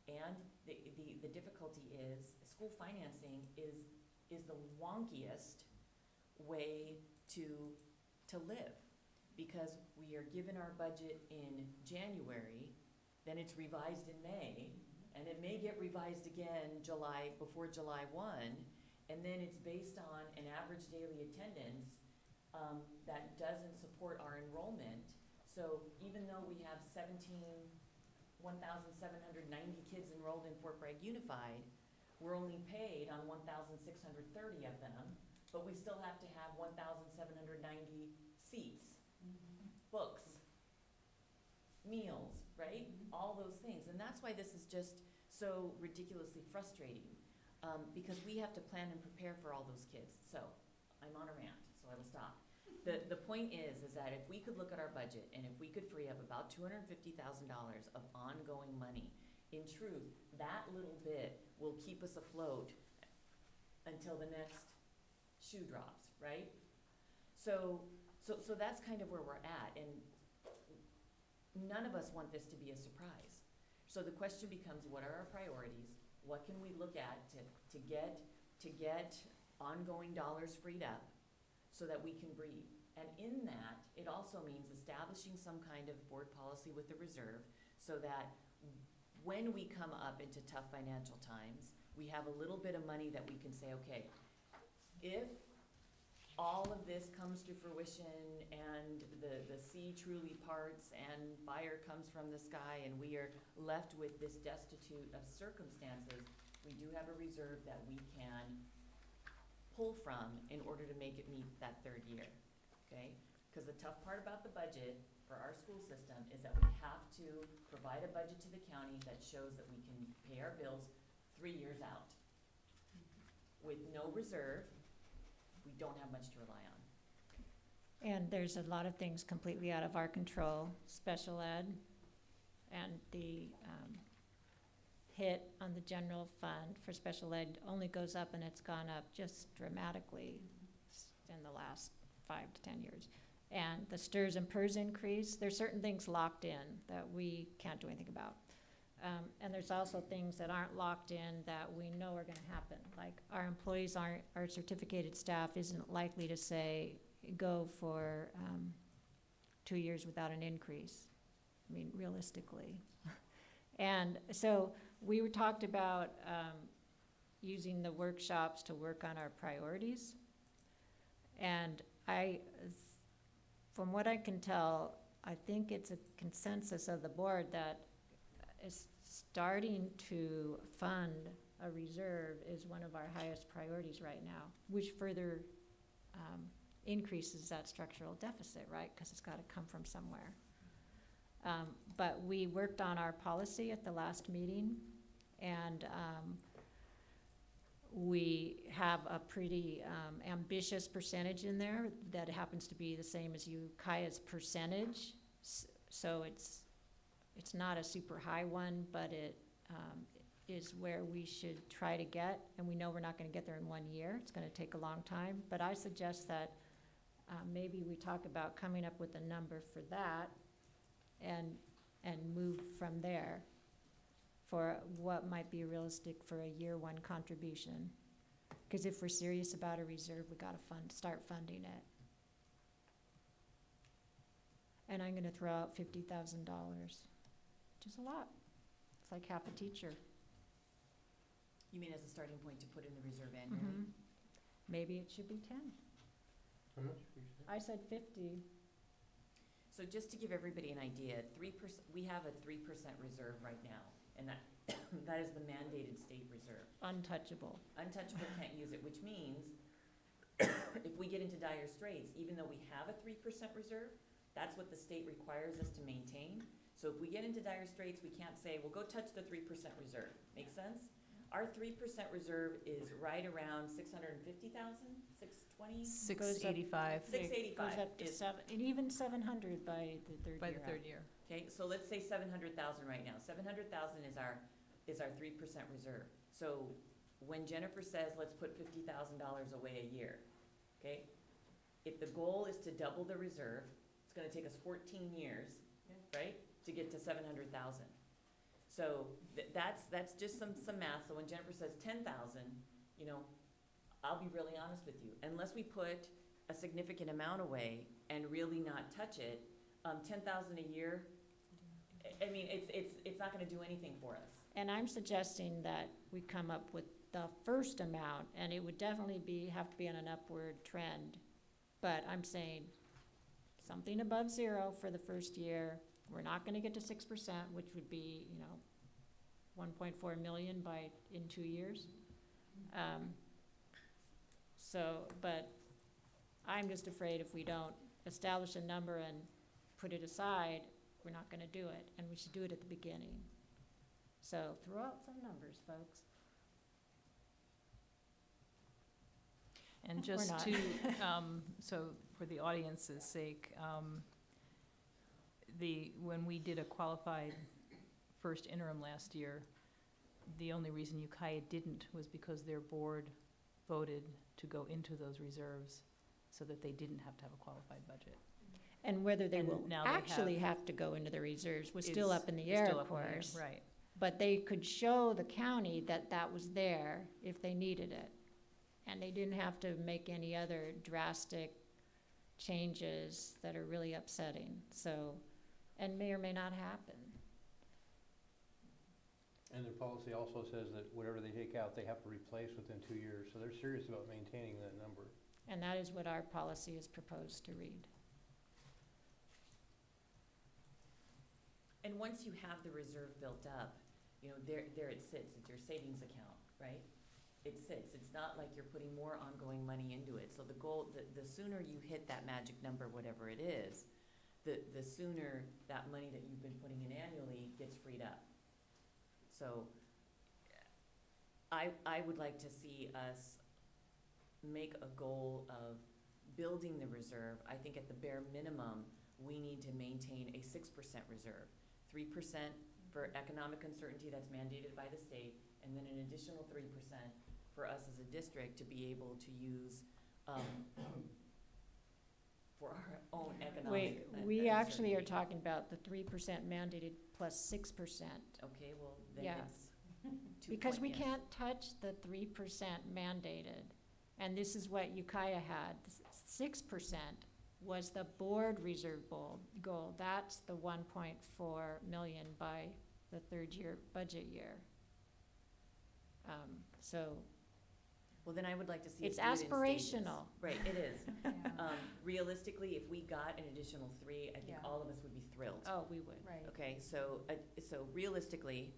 And the difficulty is school financing is the wonkiest way to live, because we are given our budget in January, then it's revised in May, and it may get revised again before July 1, and then it's based on an average daily attendance that doesn't support our enrollment. So even though we have 1,790 kids enrolled in Fort Bragg Unified, we're only paid on 1,630 of them, but we still have to have 1,790 seats, books, meals, right? All those things. And that's why this is just so ridiculously frustrating, because we have to plan and prepare for all those kids. So I'm on a rant, so I will stop. The point is that if we could look at our budget and if we could free up about $250,000 of ongoing money, in truth, that little bit will keep us afloat until the next shoe drops, right? So that's kind of where we're at, and none of us want this to be a surprise. So the question becomes, what are our priorities? What can we look at to get ongoing dollars freed up so that we can breathe? And in that, it also means establishing some kind of board policy with the reserve so that when we come up into tough financial times, we have a little bit of money that we can say, okay, if all of this comes to fruition and the sea truly parts and fire comes from the sky and we are left with this destitute of circumstances, we do have a reserve that we can pull from in order to make it meet that third year, okay? Because the tough part about the budget for our school system is that we have to provide a budget to the county that shows that we can pay our bills 3 years out. With no reserve, we don't have much to rely on. And there's a lot of things completely out of our control, special ed, and the hit on the general fund for special ed only goes up, and it's gone up just dramatically in the last 5 to 10 years. And the STRS and PERS increase, there's certain things locked in that we can't do anything about. And there's also things that aren't locked in that we know are gonna happen. Like our employees aren't, our certificated staff isn't likely to say, go for 2 years without an increase. I mean, realistically. And so we talked about using the workshops to work on our priorities. And from what I can tell, I think it's a consensus of the board that is starting to fund a reserve is one of our highest priorities right now, which further increases that structural deficit, right? Because it's got to come from somewhere. But we worked on our policy at the last meeting, and we have a pretty ambitious percentage in there that happens to be the same as Kaya's percentage. So it's not a super high one, but it is where we should try to get, and we know we're not going to get there in 1 year. It's going to take a long time, but I suggest that maybe we talk about coming up with a number for that and move from there for what might be realistic for a year one contribution. Because if we're serious about a reserve, we gotta start funding it. And I'm gonna throw out $50,000, which is a lot. It's like half a teacher. You mean as a starting point to put in the reserve annually? Maybe it should be 10. How much did you say? I said 50. So just to give everybody an idea, 3%, we have a 3% reserve right now, and that, that is the mandated state reserve. Untouchable. Untouchable can't use it, which means if we get into dire straits, even though we have a 3% reserve, that's what the state requires us to maintain. So if we get into dire straits, we can't say, well, go touch the 3% reserve. Make sense? Our 3% reserve is right around 650,000, 620? 685 Goes up to is, and even 700 by the third by year the out. third year. okay, so let's say 700,000 right now. 700,000 is our 3% reserve. So when Jennifer says, let's put $50,000 away a year, okay? If the goal is to double the reserve, it's gonna take us 14 years, right, to get to 700,000. So that's just some math. So when Jennifer says 10,000, you know, I'll be really honest with you. Unless we put a significant amount away and really not touch it, 10,000 a year, I mean, it's not gonna do anything for us. And I'm suggesting that we come up with the first amount, and it would definitely have to be on an upward trend. But I'm saying something above 0 for the first year. We're not gonna get to 6%, which would be, you know, 1.4 million in 2 years. But I'm just afraid if we don't establish a number and put it aside, we're not gonna do it, and we should do it at the beginning. So throw out some numbers, folks. And We're just not. to, so for the audience's sake, when we did a qualified first interim last year, the only reason Ukiah didn't was because their board voted to go into those reserves so that they didn't have to have a qualified budget. And whether they And will now they actually have to go into the reserves was still Is- up in the is air, still of up in the air, course. Right. But they could show the county that that was there if they needed it. And they didn't have to make any other drastic changes that are really upsetting, so, and may or may not happen. And their policy also says that whatever they take out, they have to replace within 2 years, so they're serious about maintaining that number. And that is what our policy is proposed to read. And once you have the reserve built up, you know, there it sits, it's your savings account, right? It sits, it's not like you're putting more ongoing money into it. So the goal, the sooner you hit that magic number, whatever it is, the sooner that money that you've been putting in annually gets freed up. So I would like to see us make a goal of building the reserve. I think at the bare minimum, we need to maintain a 6% reserve. 3% for economic uncertainty that's mandated by the state, and then an additional 3% for us as a district to be able to use for our own economic Wait, we actually are talking about the 3% mandated plus 6%. Okay, well, then Yeah. it's 2 Because we yes. can't touch the 3% mandated. And this is what Ukiah had. 6% was the board reserve goal. That's the 1.4 million by the third year budget year. So Well, then I would like to see it's us do it in stages. aspirational. Right, it is. Yeah. Realistically, if we got an additional 3, I think Yeah. all of us would be thrilled. Oh, we would. Right. Okay, so, so realistically,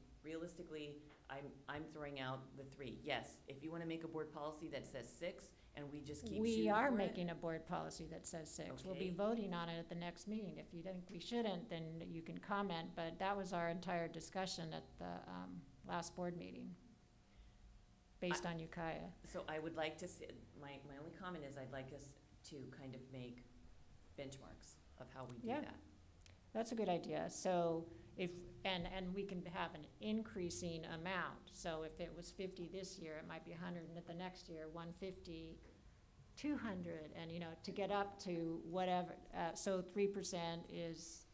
I'm throwing out the 3. Yes, if you wanna make a board policy that says 6, and we just keep shooting We are for it, making a board policy that says 6. We'll be Okay. voting on it at the next meeting. If you think we shouldn't, then you can comment, but that was our entire discussion at the last board meeting, based on Ukiah. So I would like to see, my only comment is I'd like us to kind of make benchmarks of how we do Yeah. that. That's a good idea. So if, and we can have an increasing amount. So if it was 50 this year, it might be 100, and at the next year, 150, 200, and, you know, to get up to whatever, so 3% is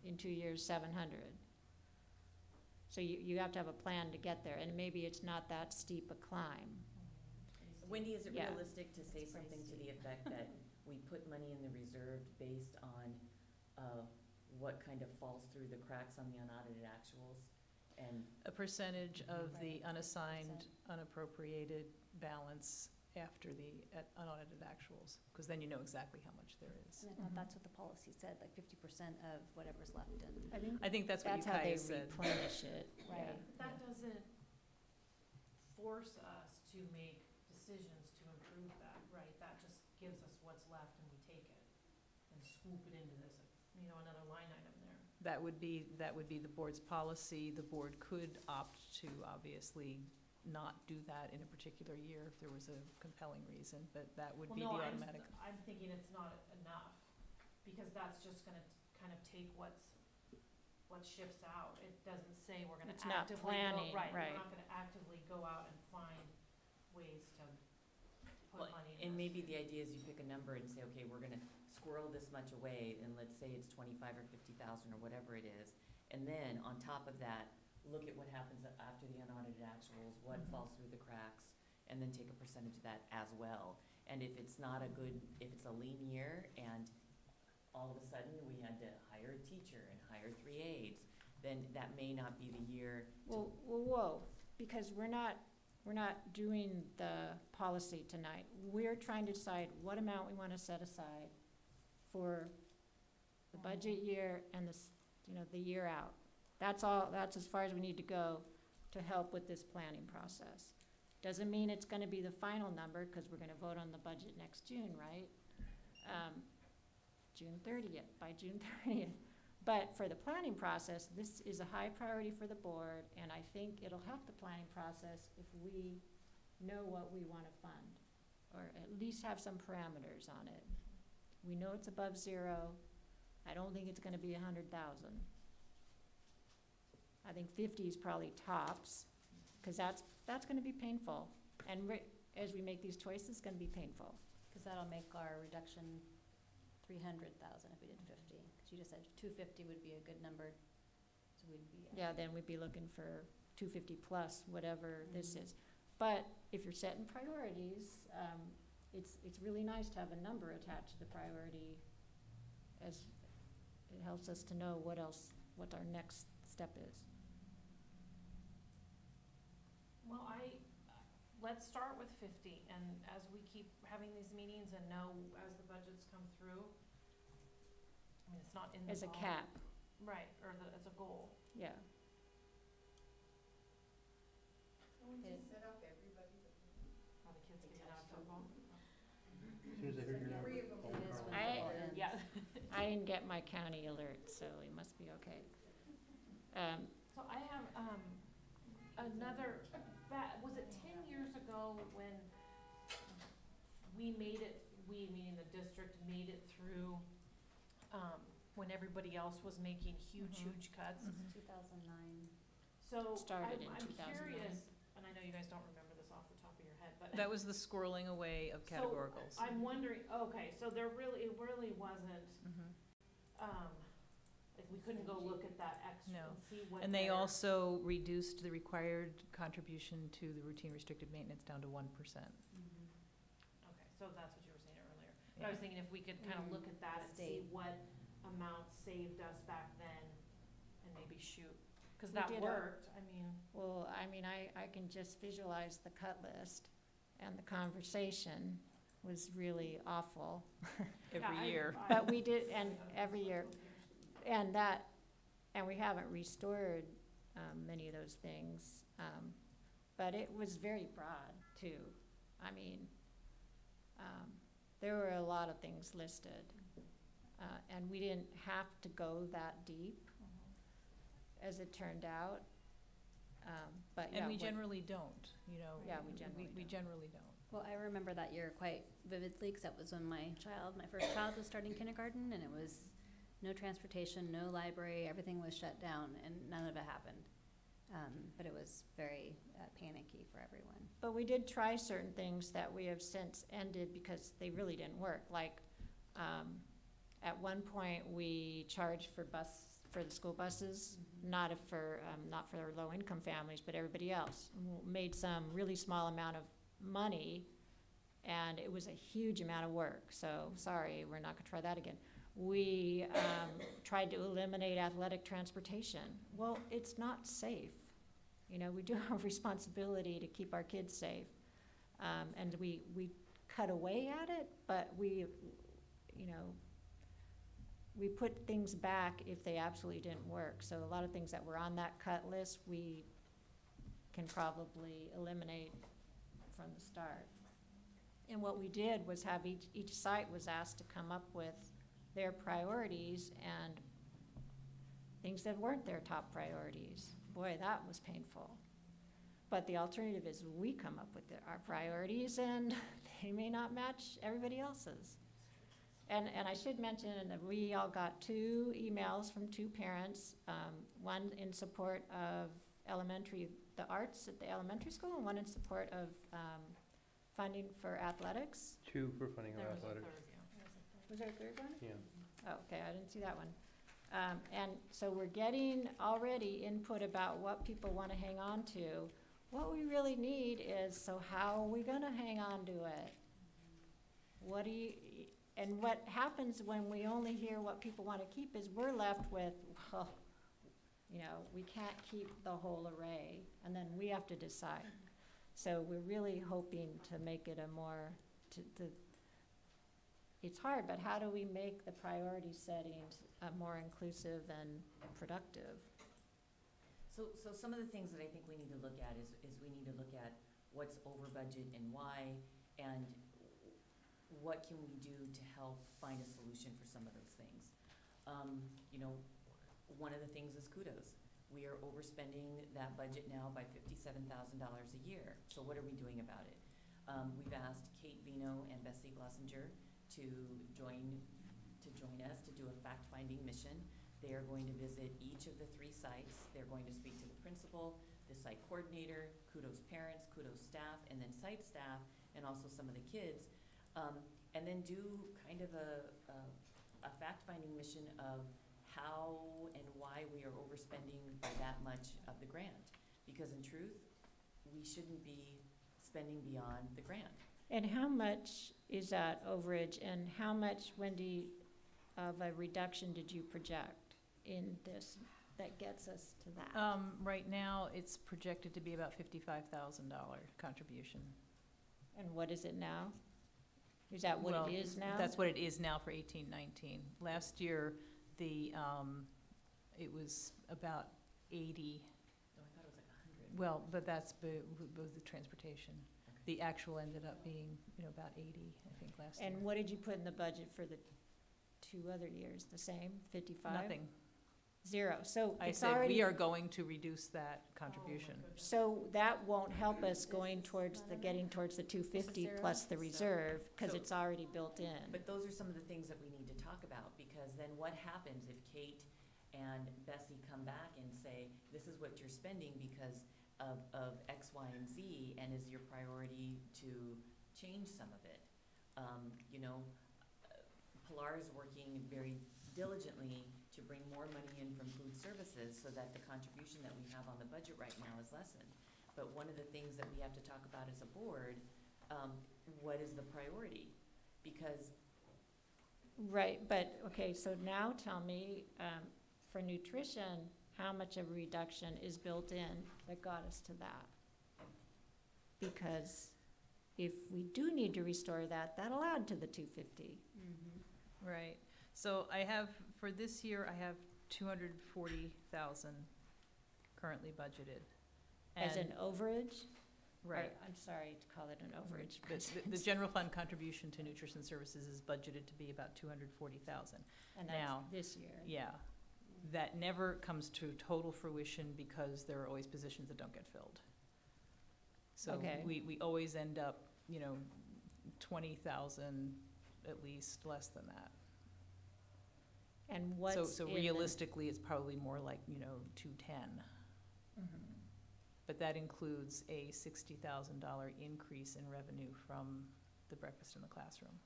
in 2 years, 700. So you have to have a plan to get there, and maybe it's not that steep a climb. Wendy, is it Yeah. realistic to say That's pretty something to the steep. effect that we put money in the reserve based on what kind of falls through the cracks on the unaudited actuals? And A percentage of the Right. unassigned, unappropriated balance after the unaudited actuals, because then you know exactly how much there is. And I thought that's what the policy said, like 50% of whatever's left in. I think that's what That's how they Ukiah said. replenish it. Right. Yeah. But that doesn't force us to make decisions to improve that, right? That just gives us what's left and we take it and swoop it into this, you know, another line item there. That would be the board's policy. The board could opt to obviously not do that in a particular year if there was a compelling reason, but that would be the Well, no, automatic. I'm thinking it's not enough, because that's just gonna kind of take what shifts out. It doesn't say we're gonna It's not actively go, planning, right, right. we're not gonna actively go out and find ways to Well, put money in and this. maybe the idea is you pick a number and say, okay, we're gonna squirrel this much away, and let's say it's 25 or 50,000 or whatever it is. And then on top of that, look at what happens after the unaudited actuals, what Mhm. falls through the cracks, and then take a percentage of that as well. And if it's not a good, if it's a lean year and all of a sudden we had to hire a teacher and hire 3 aides, then that may not be the year to. Well, whoa, because we're not doing the policy tonight. We're trying to decide what amount we want to set aside for the budget year and the year out. That's all, that's as far as we need to go to help with this planning process. Doesn't mean it's gonna be the final number, because we're gonna vote on the budget next June, right? June 30th, by June 30th. But for the planning process, this is a high priority for the board, and I think it'll help the planning process if we know what we want to fund, or at least have some parameters on it. We know it's above 0. I don't think it's gonna be 100,000. I think 50 is probably tops, because that's gonna be painful. And as we make these choices, it's gonna be painful. Because that'll make our reduction 300,000 if we did 50. Because you just said 250 would be a good number, so we'd be. Yeah, then we'd be looking for 250 plus, whatever this is. But if you're setting priorities, it's really nice to have a number attached to the priority, as it helps us to know what our next step is. Well, let's start with 50, and as we keep having these meetings and know as the budgets come through, I mean, it's not in the As a ball. cap, Right, or as a goal. yeah. How the kids get out of football. As soon as I heard your number. It is when I- football ends. Yeah. I didn't get my county alert, so it must be okay. So I have, another, was it 10 years ago when we made it, we, meaning the district, made it through, when everybody else was making huge cuts? 2009. So Started in I'm 2009. curious, and I know you guys don't remember this off the top of your head, but. That was the squirreling away of So, categoricals. I'm wondering, okay, so it really wasn't, Mhm. like, we couldn't go look at that extra No. and see what And they their- also reduced the required contribution to the routine restricted maintenance down to 1%. Okay, so that's what you were saying earlier. But I was thinking if we could kind of look at that and see State. what amount saved us back then and maybe shoot, because We that did a- worked, I mean. Well, I mean, I can just visualize the cut list and the conversation was really awful. Every year. But we did, and every year, and we haven't restored, many of those things. But it was very broad too. I mean, there were a lot of things listed. And we didn't have to go that deep, as it turned out. But yeah. And we generally don't, you know. Yeah, we generally We don't. generally don't. Well, I remember that year quite vividly, because that was when my first child was starting kindergarten, and it was no transportation, no library, everything was shut down, and none of it happened. But it was very panicky for everyone. But we did try certain things that we have since ended because they really didn't work. Like, at one point, we charged for the school buses, not for low-income families, but everybody else. Made some really small amount of money, and it was a huge amount of work. So, sorry, we're not gonna try that again. We tried to eliminate athletic transportation. Well, it's not safe. You know, we do have a responsibility to keep our kids safe. And we cut away at it, but we put things back if they absolutely didn't work. So a lot of things that were on that cut list, we can probably eliminate from the start. And what we did was have each site was asked to come up with their priorities and things that weren't their top priorities. Boy, that was painful. But the alternative is we come up with our priorities and they may not match everybody else's. And I should mention that we all got 2 emails from 2 parents, one in support of the arts at the elementary school, and one in support of funding for athletics. 2 for funding of There was a athletics. third, yeah. Was there a third one? Yeah. Oh, okay, I didn't see that one. And so we're getting already input about what people want to hang on to. What we really need is, so how are we going to hang on to it? And what happens when we only hear what people want to keep is we're left with, well, we can't keep the whole array, and then we have to decide. So we're really hoping to make it a more, it's hard, but how do we make the priority settings more inclusive and productive? So some of the things that I think we need to look at is we need to look at what's over budget and why, and what can we do to help find a solution for some of those things. One of the things is kudos. We are overspending that budget now by $57,000 a year. So what are we doing about it? We've asked Kate Vino and Bessie Glossinger to join us to do a fact-finding mission. They are going to visit each of the 3 sites. They're going to speak to the principal, the site coordinator, kudos parents, kudos staff, and then site staff, and also some of the kids. And then do kind of a fact-finding mission of how and why we are overspending by that much of the grant. Because in truth, we shouldn't be spending beyond the grant. And how much is that overage, and how much, Wendy, of a reduction did you project in this that gets us to that? Right now, it's projected to be about $55,000 contribution. And what is it now? Is that what it is now? That's what it is now for 18-19. Last year, it was about 80. No, I thought it was like 100. Well, but that's with the transportation. The actual ended up being, about 80, I think, last year. And what did you put in the budget for the 2 other years? The same, 55? Nothing. 0. So I it's said already. we are going to reduce that contribution. So that won't help us getting towards the 250 zero? plus the reserve, because So- it's already built in. But those are some of the things that we need to talk about, because then what happens if Kate and Bessie come back and say, this is what you're spending because of X, Y, and Z, and is your priority to change some of it? Pilar is working very diligently to bring more money in from food services so that the contribution that we have on the budget right now is lessened. But one of the things that we have to talk about as a board, what is the priority? Because Right, but, okay, so now tell me, for nutrition, how much of a reduction is built in that got us to that? Because if we do need to restore that, that'll add to the 250. Right. So I have, for this year, I have 240,000 currently budgeted. As an And- overage? Or, Right. I'm sorry to call it an overage. The general fund contribution to nutrition services is budgeted to be about 240,000. And now- that's this year. Yeah. That never comes to total fruition because there are always positions that don't get filled. So Okay. we always end up, 20,000 at least, less than that. And what's So in the- realistically, it's probably more like, 210. Mhm. But that includes a $60,000 increase in revenue from the breakfast in the classroom.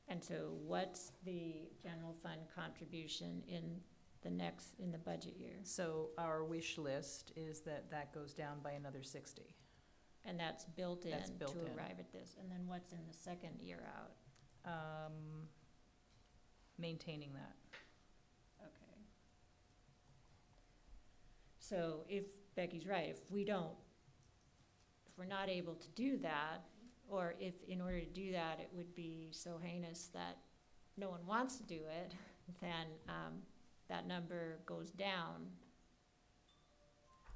And so what's the general fund contribution in the budget year? So our wish list is that that goes down by another 60. And that's built in That's built to in. arrive at this. And then what's in the second year out? Maintaining that. Okay. So if Becky's right, if we're not able to do that, or if in order to do that, it would be so heinous that no one wants to do it, then that number goes down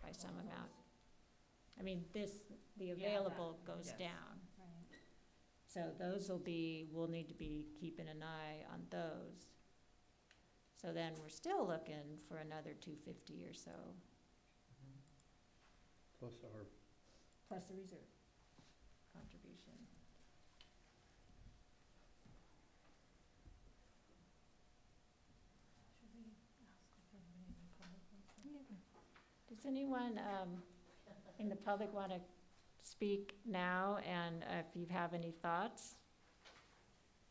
by some amount. I mean, the available goes yes. down. So those we'll need to be keeping an eye on those. So then we're still looking for another 250 or so, Plus our, plus the reserve contribution. Should we ask if anybody in the public wants to- Does anyone in the public want to speak now, and if you have any thoughts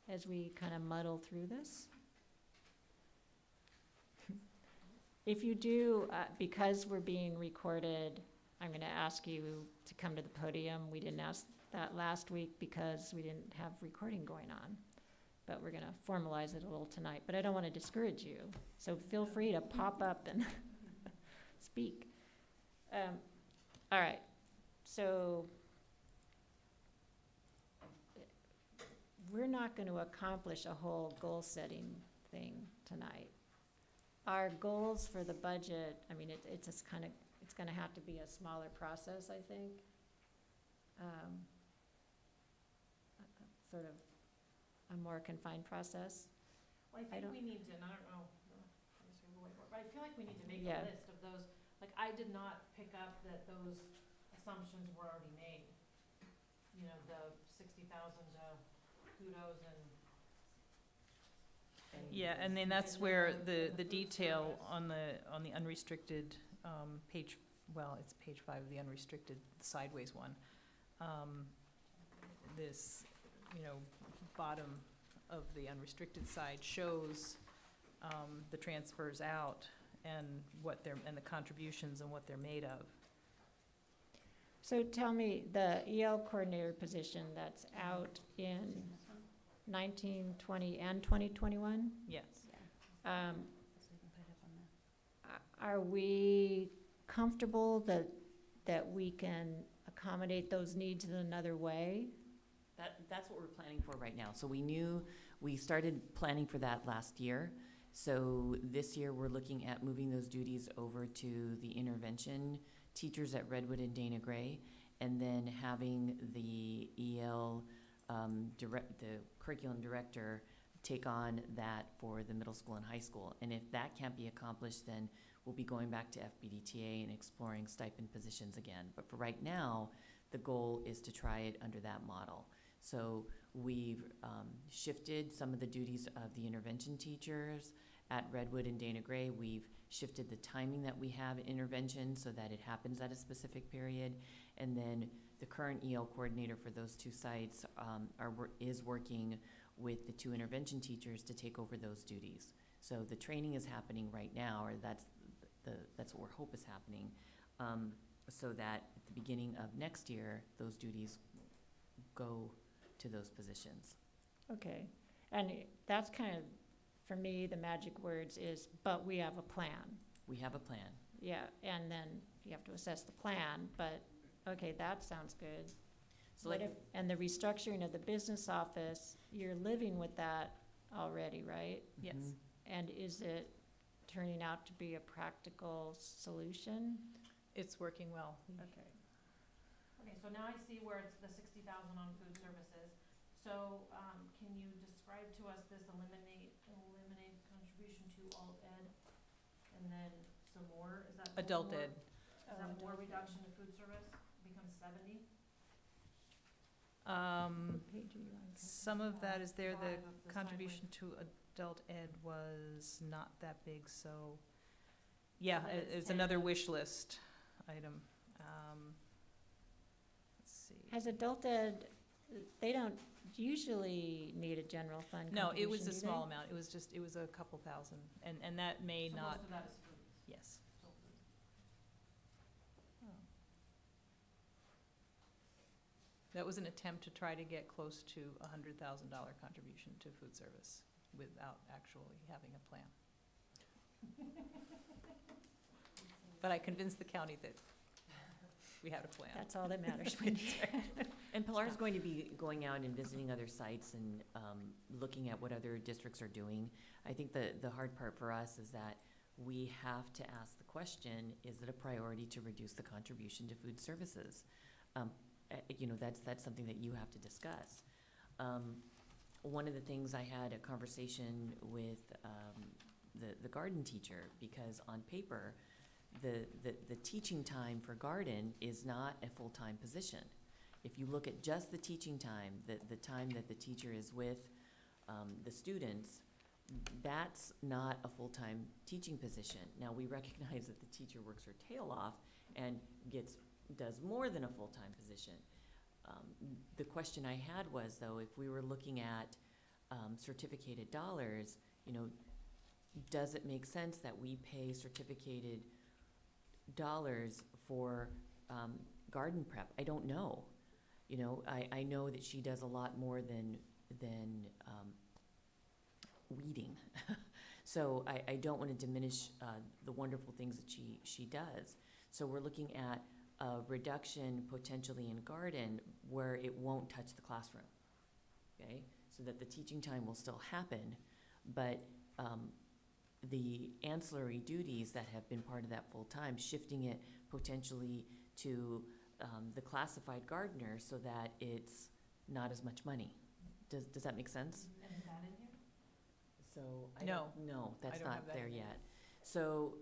as we kind of muddle through this? If you do, because we're being recorded, I'm going to ask you to come to the podium. We didn't ask that last week because we didn't have recording going on, but we're going to formalize it a little tonight. But I don't want to discourage you, so feel free to pop up and speak. All right, so we're not going to accomplish a whole goal-setting thing tonight. Our goals for the budget, I mean, it's just kind of, it's going to have to be a smaller process, I think. Sort of a more confined process. Well, I think we need to, and I don't know, obviously we're way more, but I feel like we need to make Yeah. a list of those. Like, I did not pick up that those assumptions were already made. The 60,000 kudos and. Yeah, and then that's where the detail on the unrestricted page, well, it's page 5 of the unrestricted sideways one. This, bottom of the unrestricted side shows the transfers out and and the contributions and what they're made of. So tell me, the EL coordinator position that's out in 19, 20, and 2021? Yes. Are we comfortable that we can accommodate those needs in another way? That's what we're planning for right now. So we started planning for that last year. So this year, we're looking at moving those duties over to the intervention teachers at Redwood and Dana Gray, and then having the EL, the curriculum director take on that for the middle school and high school. And if that can't be accomplished, then we'll be going back to FBDTA and exploring stipend positions again. But for right now, the goal is to try it under that model. So we've shifted some of the duties of the intervention teachers at Redwood and Dana Gray. We've shifted the timing that we have in intervention so that it happens at a specific period. And then the current EL coordinator for those two sites is working with the two intervention teachers to take over those duties. So the training is happening right now, or that's what we hope is happening, so that at the beginning of next year, those duties go to those positions. Okay, and that's kind of, for me, the magic words is, but we have a plan. We have a plan. Yeah, and then you have to assess the plan, but, okay, that sounds good. So What like, if, and the restructuring of the business office, you're living with that already, right? Yes. mhm. And is it turning out to be a practical solution? It's working well. Okay. Okay, so now I see where it's the 60,000 on food services. So, can you describe to us this eliminate contribution to alt ed? And then some more, is that? Adult more- ed. Is that more reduction to food service, becomes 70? What page are you on? Some of that is there, the 5 of the contribution to adult ed was not that big, so, yeah, So then it's it's 10. another wish list item. Let's see. Has adult ed, they don't usually need a general fund No, contribution, it was a do they? small amount, it was a couple thousand, and that may So not, most of that is food, yes. so food. That was an attempt to try to get close to $100,000 contribution to food service without actually having a plan. But I convinced the county that we had a plan. That's all that matters. Wendy. And Pilar's going to be going out and visiting other sites and looking at what other districts are doing. I think the hard part for us is that we have to ask the question, is it a priority to reduce the contribution to food services? You know, that's something that you have to discuss. One of the things, I had a conversation with the garden teacher, because on paper, the teaching time for garden is not a full-time position. If you look at just the teaching time, the time that the teacher is with the students, that's not a full-time teaching position. Now, we recognize that the teacher works her tail off and does more than a full-time position. The question I had was, though, if we were looking at certificated dollars, you know, does it make sense that we pay certificated dollars for garden prep? I don't know. You know, I know that she does a lot more than weeding. So I don't want to diminish the wonderful things that she does. So we're looking at a reduction potentially in garden where it won't touch the classroom, okay? So that the teaching time will still happen, but the ancillary duties that have been part of that full time, shifting it potentially to the classified gardener so that it's not as much money. Does that make sense? And is that in here? So No. No, that's don't have not that there in there. yet. So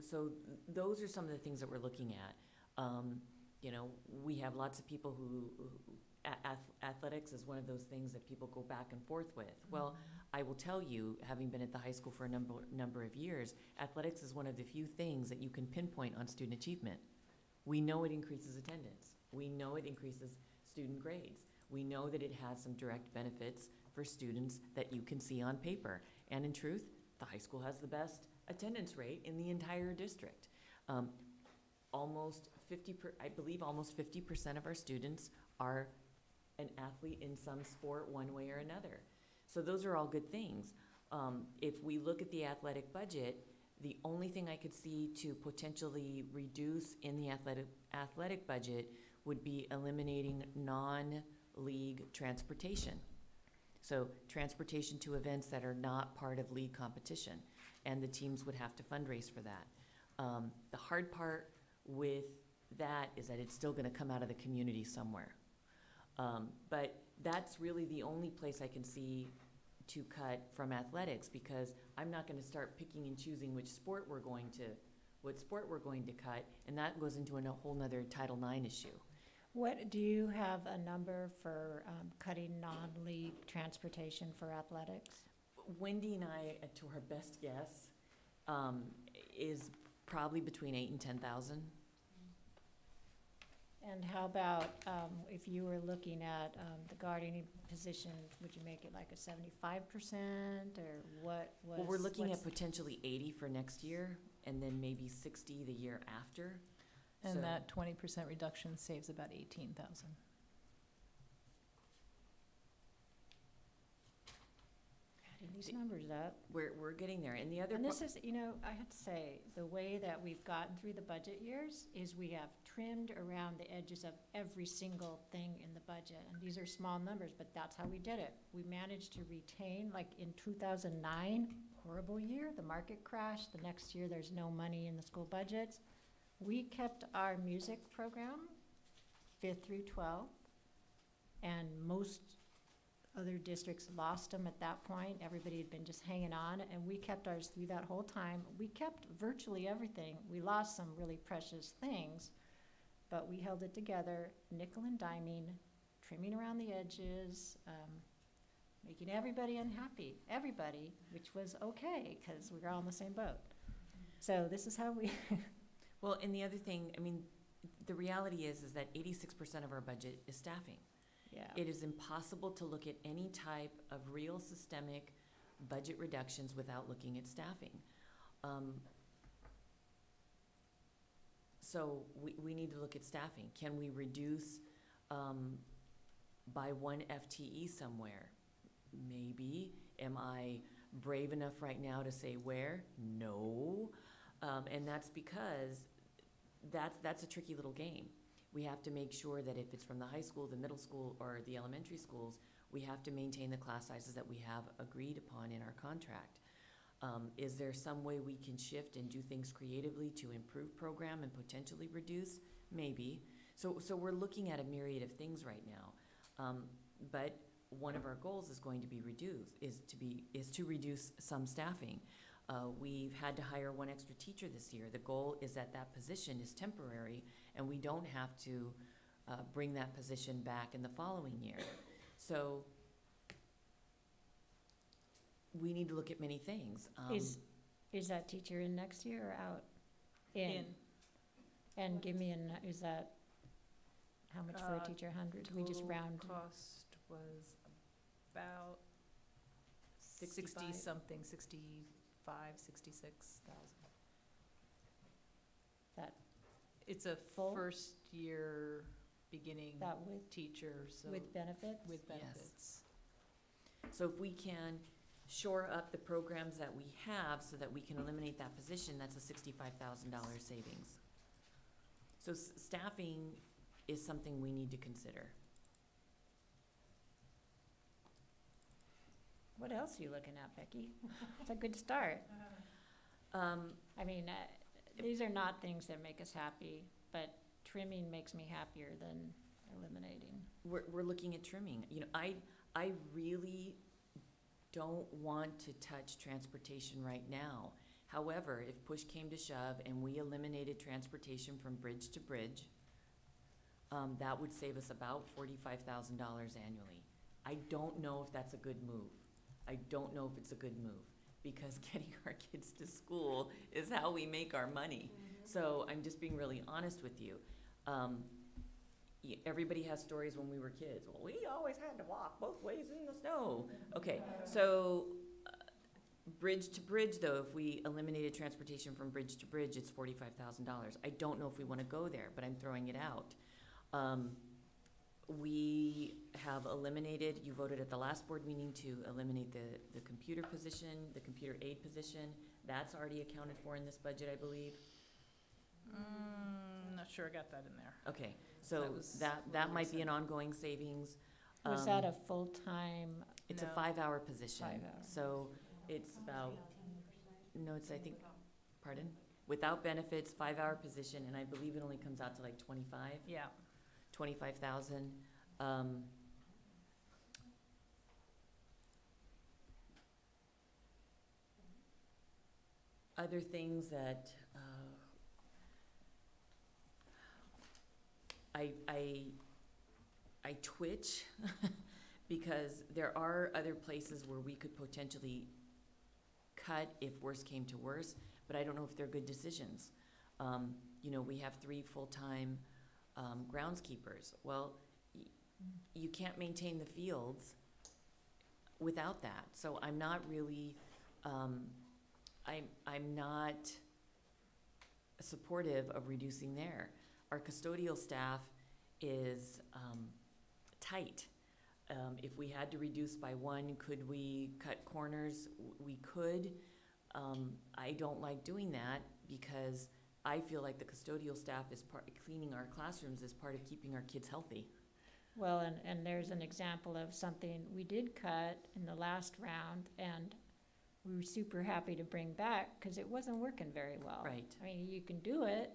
those are some of the things that we're looking at. You know, we have lots of people who athletics is one of those things that people go back and forth with. Well, I will tell you, having been at the high school for a number of years, athletics is one of the few things that you can pinpoint on student achievement. We know it increases attendance. We know it increases student grades. We know that it has some direct benefits for students that you can see on paper. And in truth, the high school has the best attendance rate in the entire district. I believe almost 50% of our students are an athlete in some sport one way or another. So those are all good things. If we look at the athletic budget, the only thing I could see to potentially reduce in the athletic budget would be eliminating non-league transportation. So transportation to events that are not part of league competition, and the teams would have to fundraise for that. The hard part with that is that it's still gonna come out of the community somewhere. But that's really the only place I can see to cut from athletics, because I'm not gonna start picking and choosing what sport we're going to cut, and that goes into a whole nother Title IX issue. What, do you have a number for cutting non-league transportation for athletics? Wendy and I, to our best guess, is probably between 8,000 and 10,000. And how about if you were looking at the gardening position, would you make it like a 75%, or what was? Well, we're looking what's- at potentially 80 for next year, and then maybe 60 the year after. So- And that 20% reduction saves about 18,000. getting these numbers up. We're getting there. And the other, And this is, you know, I have to say, the way that we've gotten through the budget years is we have trimmed around the edges of every single thing in the budget. And these are small numbers, but that's how we did it. We managed to retain, like in 2009, horrible year, the market crashed. The next year, there's no money in the school budgets. We kept our music program, 5th through 12th, and most other districts lost them at that point. Everybody had been just hanging on, and we kept ours through that whole time. We kept virtually everything. We lost some really precious things, but we held it together, nickel and diming, trimming around the edges, making everybody unhappy, everybody, which was okay, because we were all in the same boat. So this is how we, well, and the other thing, I mean, the reality is that 86% of our budget is staffing. yeah. It is impossible to look at any type of real systemic budget reductions without looking at staffing. So we need to look at staffing. Can we reduce by 1 FTE somewhere? Maybe. Am I brave enough right now to say where? No. And that's because that's a tricky little game. We have to make sure that if it's from the high school, the middle school, or the elementary schools, we have to maintain the class sizes that we have agreed upon in our contract. Is there some way we can shift and do things creatively to improve program and potentially reduce? Maybe. So we're looking at a myriad of things right now. But one of our goals is going to be is to reduce some staffing. We've had to hire 1 extra teacher this year. The goal is that position is temporary, and we don't have to bring that position back in the following year. So we need to look at many things. Is that teacher in next year or out? In. And give me is that, how much for a teacher, 100? We just round. Cost was about 60-something, 66,000. That It's a full? first year beginning That with, teacher, so. with benefits? With Yes. benefits. So if we can shore up the programs that we have so that we can eliminate that position, that's a $65,000 savings. So staffing is something we need to consider. What else are you looking at, Becky? It's a good start. I mean, these are not things that make us happy, but trimming makes me happier than eliminating. We're looking at trimming. You know, I really don't want to touch transportation right now. However, if push came to shove and we eliminated transportation from bridge to bridge, that would save us about $45,000 annually. I don't know if that's a good move. I don't know if it's a good move, because getting our kids to school is how we make our money. So I'm just being really honest with you. Everybody has stories when we were kids. Well, we always had to walk both ways in the snow. Okay, so bridge to bridge, though, if we eliminated transportation from bridge to bridge, it's $45,000. I don't know if we want to go there, but I'm throwing it out. We have eliminated, you voted at the last board meeting to eliminate the computer position, the computer aid position. That's already accounted for in this budget, I believe. Not sure I got that in there. Okay, so That was that might be an ongoing savings. Was that a full-time? It's a No. 5-hour position. 5 hours. So it's about, no, it's, I think, pardon? Without benefits, 5-hour position, and I believe it only comes out to like 25,000. Other things that I twitch because there are other places where we could potentially cut if worse came to worse, but I don't know if they're good decisions. You know, we have 3 full-time groundskeepers. Well, you can't maintain the fields without that. So I'm not really, I'm not supportive of reducing there. Our custodial staff is tight. If we had to reduce by 1, could we cut corners, we could. I don't like doing that because I feel like the custodial staff is cleaning our classrooms is part of keeping our kids healthy. Well, and there's an example of something we did cut in the last round, and we were super happy to bring back because it wasn't working very well. Right. I mean, you can do it,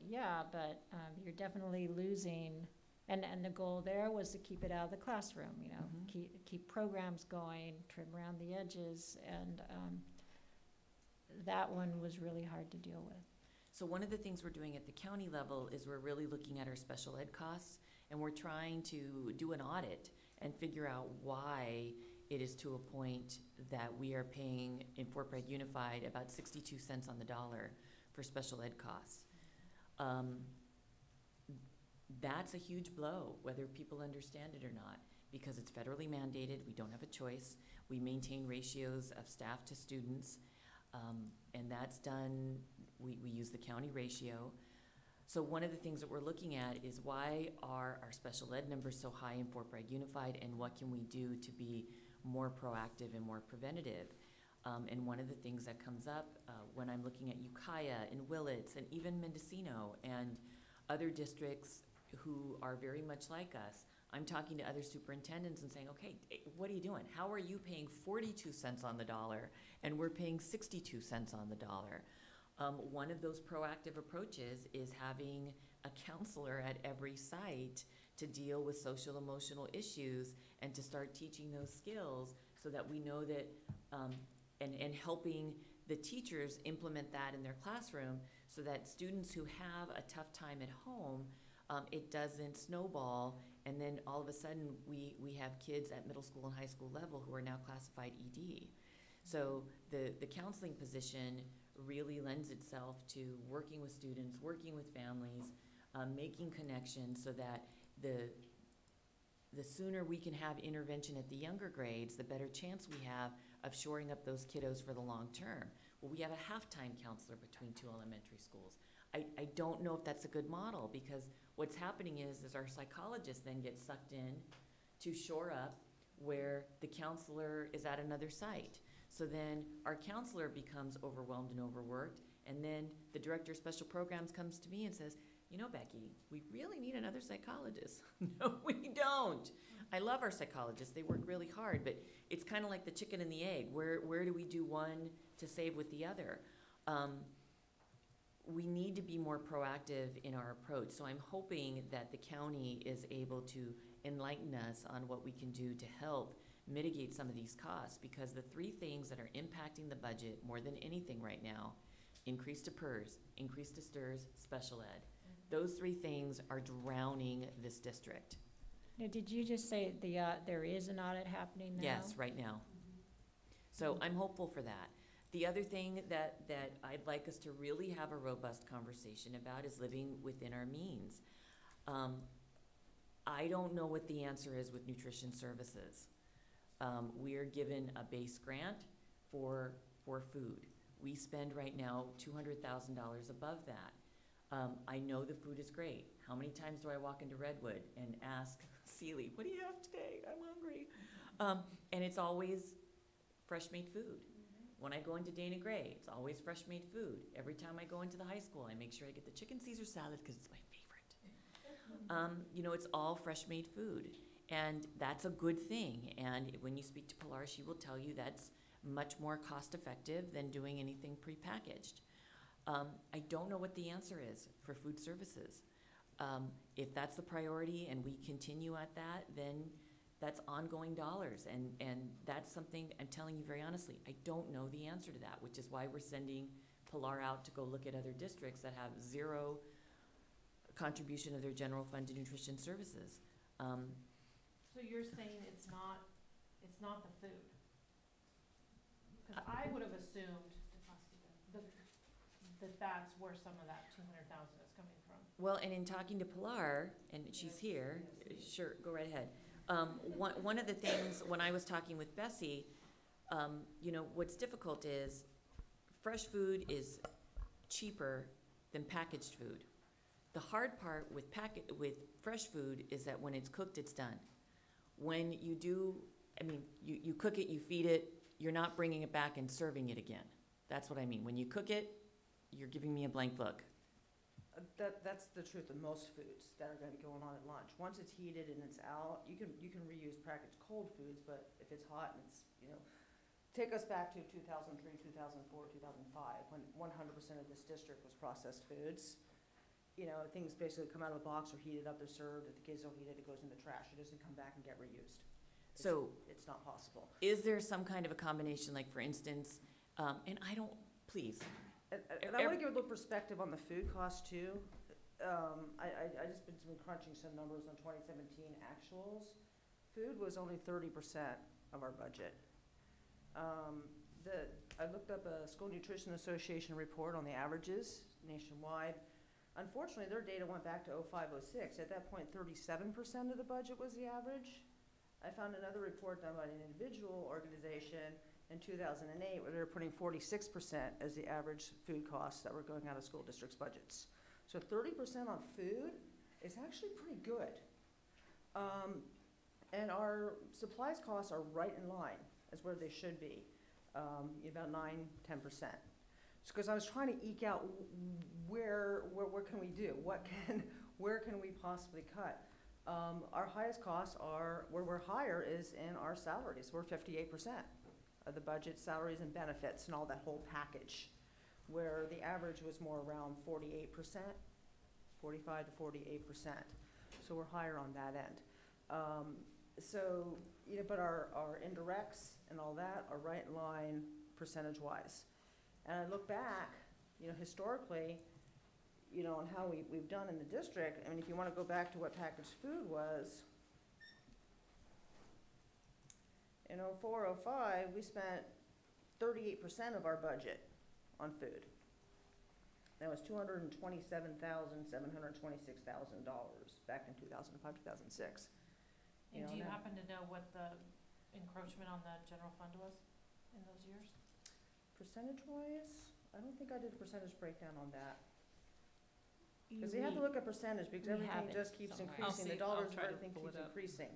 yeah, but you're definitely losing. And the goal there was to keep it out of the classroom, you know, Mhm. keep programs going, trim around the edges, and that one was really hard to deal with. So one of the things we're doing at the county level is we're really looking at our special ed costs, and we're trying to do an audit and figure out why it is to a point that we are paying in Fort Bragg Unified about 62 cents on the dollar for special ed costs. That's a huge blow, whether people understand it or not, because it's federally mandated. We don't have a choice. We maintain ratios of staff to students, and that's done. We use the county ratio. So one of the things that we're looking at is why are our special ed numbers so high in Fort Bragg Unified, and what can we do to be more proactive and more preventative? And one of the things that comes up when I'm looking at Ukiah and Willits and even Mendocino and other districts who are very much like us, I'm talking to other superintendents and saying, okay, what are you doing? How are you paying 42 cents on the dollar and we're paying 62 cents on the dollar? One of those proactive approaches is having a counselor at every site to deal with social emotional issues and to start teaching those skills so that we know that, and helping the teachers implement that in their classroom so that students who have a tough time at home, it doesn't snowball, and then all of a sudden we have kids at middle school and high school level who are now classified ED. So the counseling position really lends itself to working with students, working with families, making connections so that the sooner we can have intervention at the younger grades, the better chance we have of shoring up those kiddos for the long term. Well, we have a halftime counselor between two elementary schools. I don't know if that's a good model, because what's happening is our psychologists then get sucked in to shore up where the counselor is at another site. So then our counselor becomes overwhelmed and overworked, and then the director of special programs comes to me and says, you know, Becky, we really need another psychologist. No, we don't. I love our psychologists. They work really hard, but it's kind of like the chicken and the egg. Where do we do one to save with the other? We need to be more proactive in our approach. So I'm hoping that the county is able to enlighten us on what we can do to help mitigate some of these costs, because the three things that are impacting the budget more than anything right now, increase to PERS, increase to STIRS, special ed. Those three things are drowning this district. Now, did you just say there is an audit happening now? Yes, right now. So I'm hopeful for that. The other thing that I'd like us to really have a robust conversation about is living within our means. I don't know what the answer is with nutrition services. We are given a base grant for food. We spend right now $200,000 above that. I know the food is great. How many times do I walk into Redwood and ask Celie, what do you have today? I'm hungry. And it's always fresh made food. When I go into Dana Gray, it's always fresh made food. Every time I go into the high school, I make sure I get the chicken Caesar salad because it's my favorite. You know, it's all fresh made food. And that's a good thing. And when you speak to Pilar, she will tell you that's much more cost effective than doing anything prepackaged. I don't know what the answer is for food services. If that's the priority and we continue at that, then that's ongoing dollars. And that's something, I'm telling you very honestly, I don't know the answer to that, which is why we're sending Pilar out to go look at other districts that have zero contribution of their general fund to nutrition services. So you're saying it's not the food? Because I would have assumed that's where some of that 200,000 is coming from. Well, and in talking to Pilar, and she's here, sure, go right ahead. One of the things, when I was talking with Bessie, you know, what's difficult is fresh food is cheaper than packaged food. The hard part with fresh food is that when it's cooked, it's done. When you do, I mean, you cook it, you feed it, you're not bringing it back and serving it again. That's what I mean. When you cook it, you're giving me a blank look. That's the truth of most foods that are gonna be going on at lunch. Once it's heated and it's out, you can reuse packaged cold foods, but if it's hot and it's, take us back to 2003, 2004, 2005, when 100% of this district was processed foods. Things basically come out of a box or heated up, they're served. If the kids don't eat it, it goes in the trash. It doesn't come back and get reused. So It's not possible. is there some kind of a combination, like for instance, and I don't, please, And I want to give a little perspective on the food cost too. I just been crunching some numbers on 2017 actuals. Food was only 30% of our budget. I looked up a School Nutrition Association report on the averages nationwide. Unfortunately, their data went back to 05-06. At that point, 37% of the budget was the average. I found another report done by an individual organization in 2008 where they were putting 46% as the average food costs that were going out of school districts' budgets. So 30% on food is actually pretty good. And our supplies costs are right in line as where they should be, about 9–10%. Because I was trying to eke out where can we do? Where can we possibly cut? Our highest costs are, where we're higher is in our salaries. We're 58% of the budget, salaries and benefits and all that whole package, where the average was more around 48%, 45 to 48%. So we're higher on that end. But our indirects and all that are right in line percentage-wise. And I look back, historically, on how we've done in the district. I mean, if you want to go back to what packaged food was, in 04-05, we spent 38% of our budget on food. That was $227,726,000 back in 2005-2006. And do you happen to know what the encroachment on the general fund was in those years? Percentage-wise, I don't think I did a percentage breakdown on that. Because you have to look at percentage, because everything just keeps increasing. The dollars of everything keeps increasing.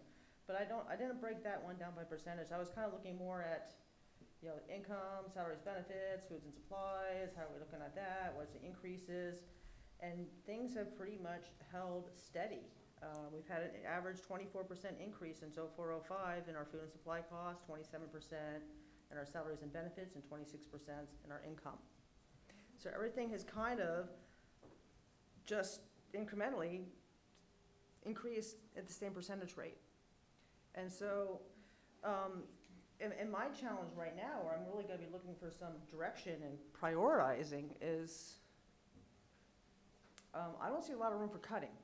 But I didn't break that one down by percentage. I was kind of looking more at, income, salaries, benefits, foods and supplies, how are we looking at that, what's the increases? And things have pretty much held steady. We've had an average 24% increase since 04-05 in our food and supply costs, 27% in our salaries and benefits, and 26% in our income. So everything has kind of just incrementally increased at the same percentage rate. And so, and my challenge right now, where I'm really gonna be looking for some direction and prioritizing is, I don't see a lot of room for cutting.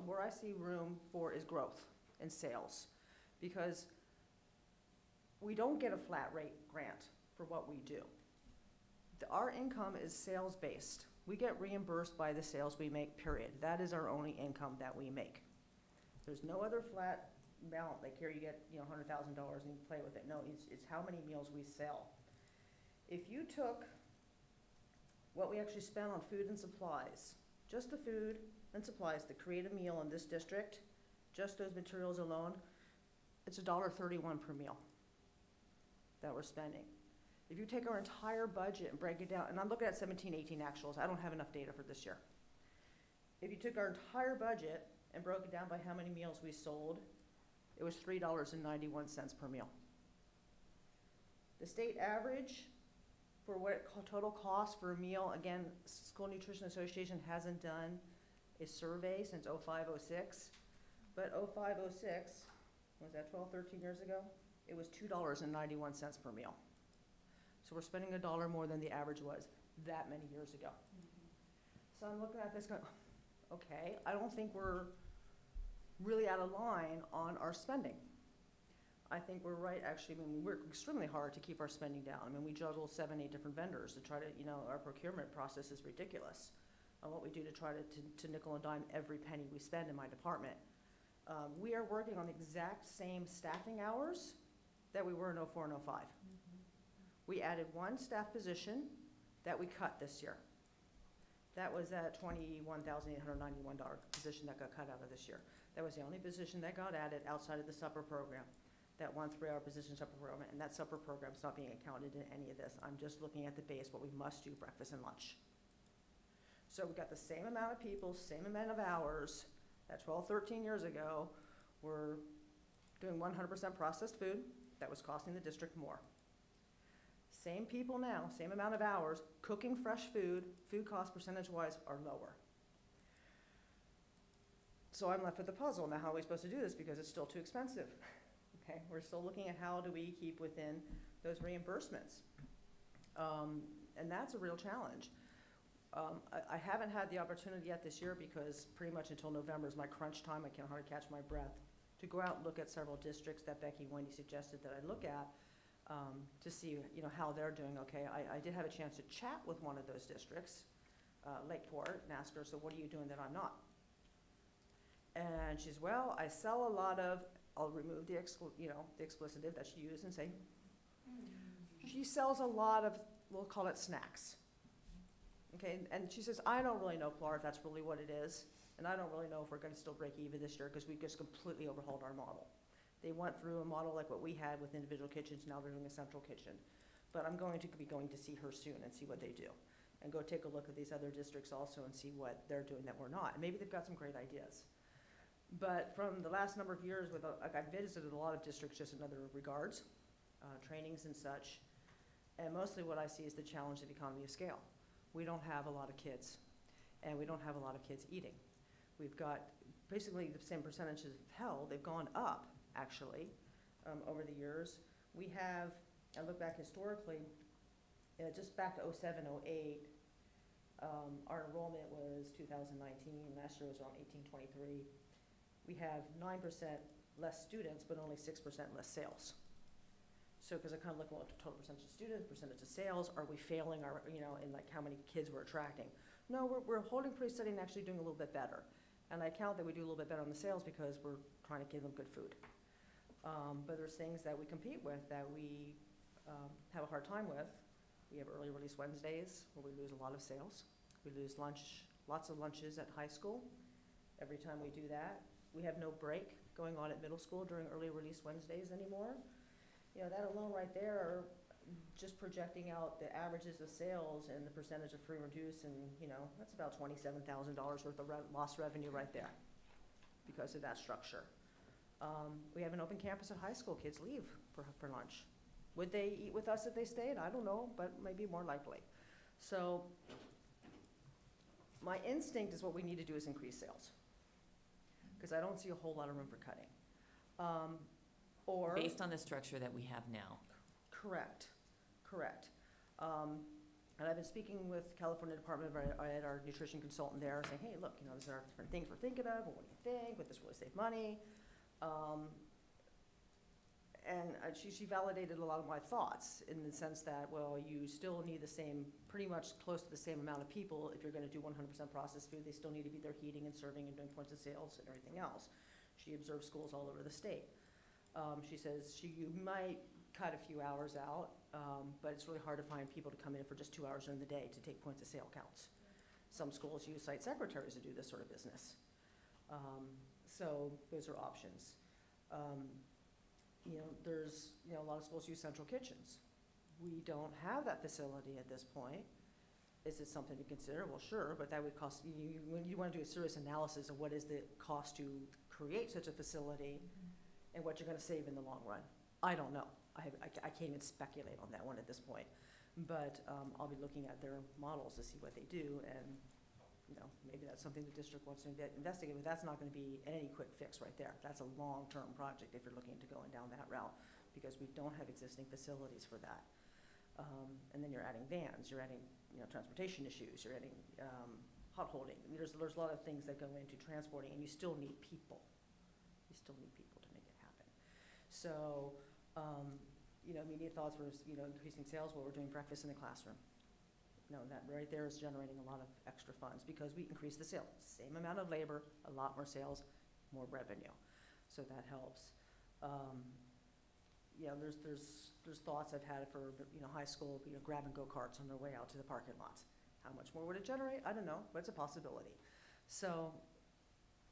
Where I see room for is growth and sales, because we don't get a flat rate grant for what we do. Our income is sales-based. We get reimbursed by the sales we make, period. That is our only income that we make. There's no other flat amount, like here you get $100,000 and you play with it. No, it's how many meals we sell. If you took what we actually spend on food and supplies, just the food and supplies to create a meal in this district, just those materials alone, it's $1.31 per meal that we're spending. If you take our entire budget and break it down, and I'm looking at 17-18 actuals, I don't have enough data for this year. If you took our entire budget and broke it down by how many meals we sold, it was $3.91 per meal. The state average for what total cost for a meal, again, School Nutrition Association hasn't done a survey since 05-06, but 05-06, was that 12, 13 years ago? It was $2.91 per meal. So we're spending $1 more than the average was that many years ago. So I'm looking at this going, okay, I don't think we're really out of line on our spending. I think we're right, actually, I mean, we work extremely hard to keep our spending down. I mean, we juggle 7, 8 different vendors to try to, our procurement process is ridiculous on what we do to try to nickel and dime every penny we spend in my department. We are working on the exact same staffing hours that we were in 04 and 05. We added one staff position that we cut this year. That was that $21,891 position that got cut out of this year. That was the only position that got added outside of the supper program. that one 3-hour position supper program, and that supper program's not being accounted in any of this. I'm just looking at the base, what we must do, breakfast and lunch. So we got the same amount of people, same amount of hours that 12, 13 years ago were doing 100% processed food that was costing the district more. Same people now, same amount of hours, cooking fresh food, food cost percentage-wise are lower. So I'm left with the puzzle. Now, how are we supposed to do this? Because it's still too expensive. Okay, we're still looking at how do we keep within those reimbursements. And that's a real challenge. I haven't had the opportunity yet this year because pretty much until November is my crunch time. I can hardly catch my breath to go out and look at several districts that Becky and Wendy suggested that I look at to see, how they're doing. Okay, I did have a chance to chat with one of those districts, Lakeport, and ask her, so what are you doing that I'm not? And she's, well, I sell a lot of, I'll remove the explicitive that she used and say, she sells a lot of, we'll call it snacks. Okay, and she says, I don't really know, Clark, if that's really what it is. And I don't really know if we're gonna still break even this year because we just completely overhauled our model. They went through a model like what we had with individual kitchens, now they're doing a central kitchen. But I'm going to be going to see her soon and see what they do. And go take a look at these other districts also and see what they're doing that we're not. And maybe they've got some great ideas. But from the last number of years, I've visited a lot of districts just in other regards, trainings and such. And mostly what I see is the challenge of economy of scale. We don't have a lot of kids, and we don't have a lot of kids eating. We've got basically the same percentages held. They've gone up, actually, over the years. We have, I look back historically, just back to 07, 08, our enrollment was 2019. Last year was around 1823. We have 9% less students, but only 6% less sales. So, because I kind of look at total percentage of students, percentage of sales, are we failing our, in like how many kids we're attracting? No, we're holding pretty steady and actually doing a little bit better. And I count that we do a little bit better on the sales because we're trying to give them good food. But there's things that we compete with that we have a hard time with. We have early release Wednesdays where we lose a lot of sales. We lose lots of lunches at high school. Every time we do that, we have no break going on at middle school during early release Wednesdays anymore. That alone right there, just projecting out the averages of sales and the percentage of free reduce, and that's about $27,000 worth of lost revenue right there because of that structure. We have an open campus at high school. Kids leave for lunch. Would they eat with us if they stayed? I don't know, but maybe more likely. So my instinct is what we need to do is increase sales because I don't see a whole lot of room for cutting. Based on the structure that we have now. Correct. And I've been speaking with California Department of Ed, our nutrition consultant there, saying, hey, look, these are different things we're thinking of, what do you think, would this really save money? And she validated a lot of my thoughts in the sense that, well, you still need the same, pretty much close to the same amount of people if you're gonna do 100% processed food. They still need to be there heating and serving and doing points of sales and everything else. She observes schools all over the state. She says you might cut a few hours out, but it's really hard to find people to come in for just 2 hours during the day to take points of sale counts. Some schools use site secretaries to do this sort of business. So those are options. There's a lot of schools use central kitchens. We don't have that facility at this point. Is it something to consider? Well, sure, but that would cost you, when you want to do a serious analysis of what is the cost to create such a facility and what you're going to save in the long run. I don't know. I can't even speculate on that one at this point. But I'll be looking at their models to see what they do, and maybe that's something the district wants to investigate, but that's not going to be any quick fix right there. That's a long-term project if you're looking into going down that route, because we don't have existing facilities for that. And then you're adding vans, you're adding transportation issues, you're adding hot holding. There's a lot of things that go into transporting, and you still need people. You still need people to make it happen. So, immediate thoughts were, increasing sales while we're doing breakfast in the classroom. That right there is generating a lot of extra funds because we increase the sales. Same amount of labor, a lot more sales, more revenue. So that helps. There's thoughts I've had for, high school, grab and go karts on their way out to the parking lots. How much more would it generate? I don't know, but it's a possibility. So,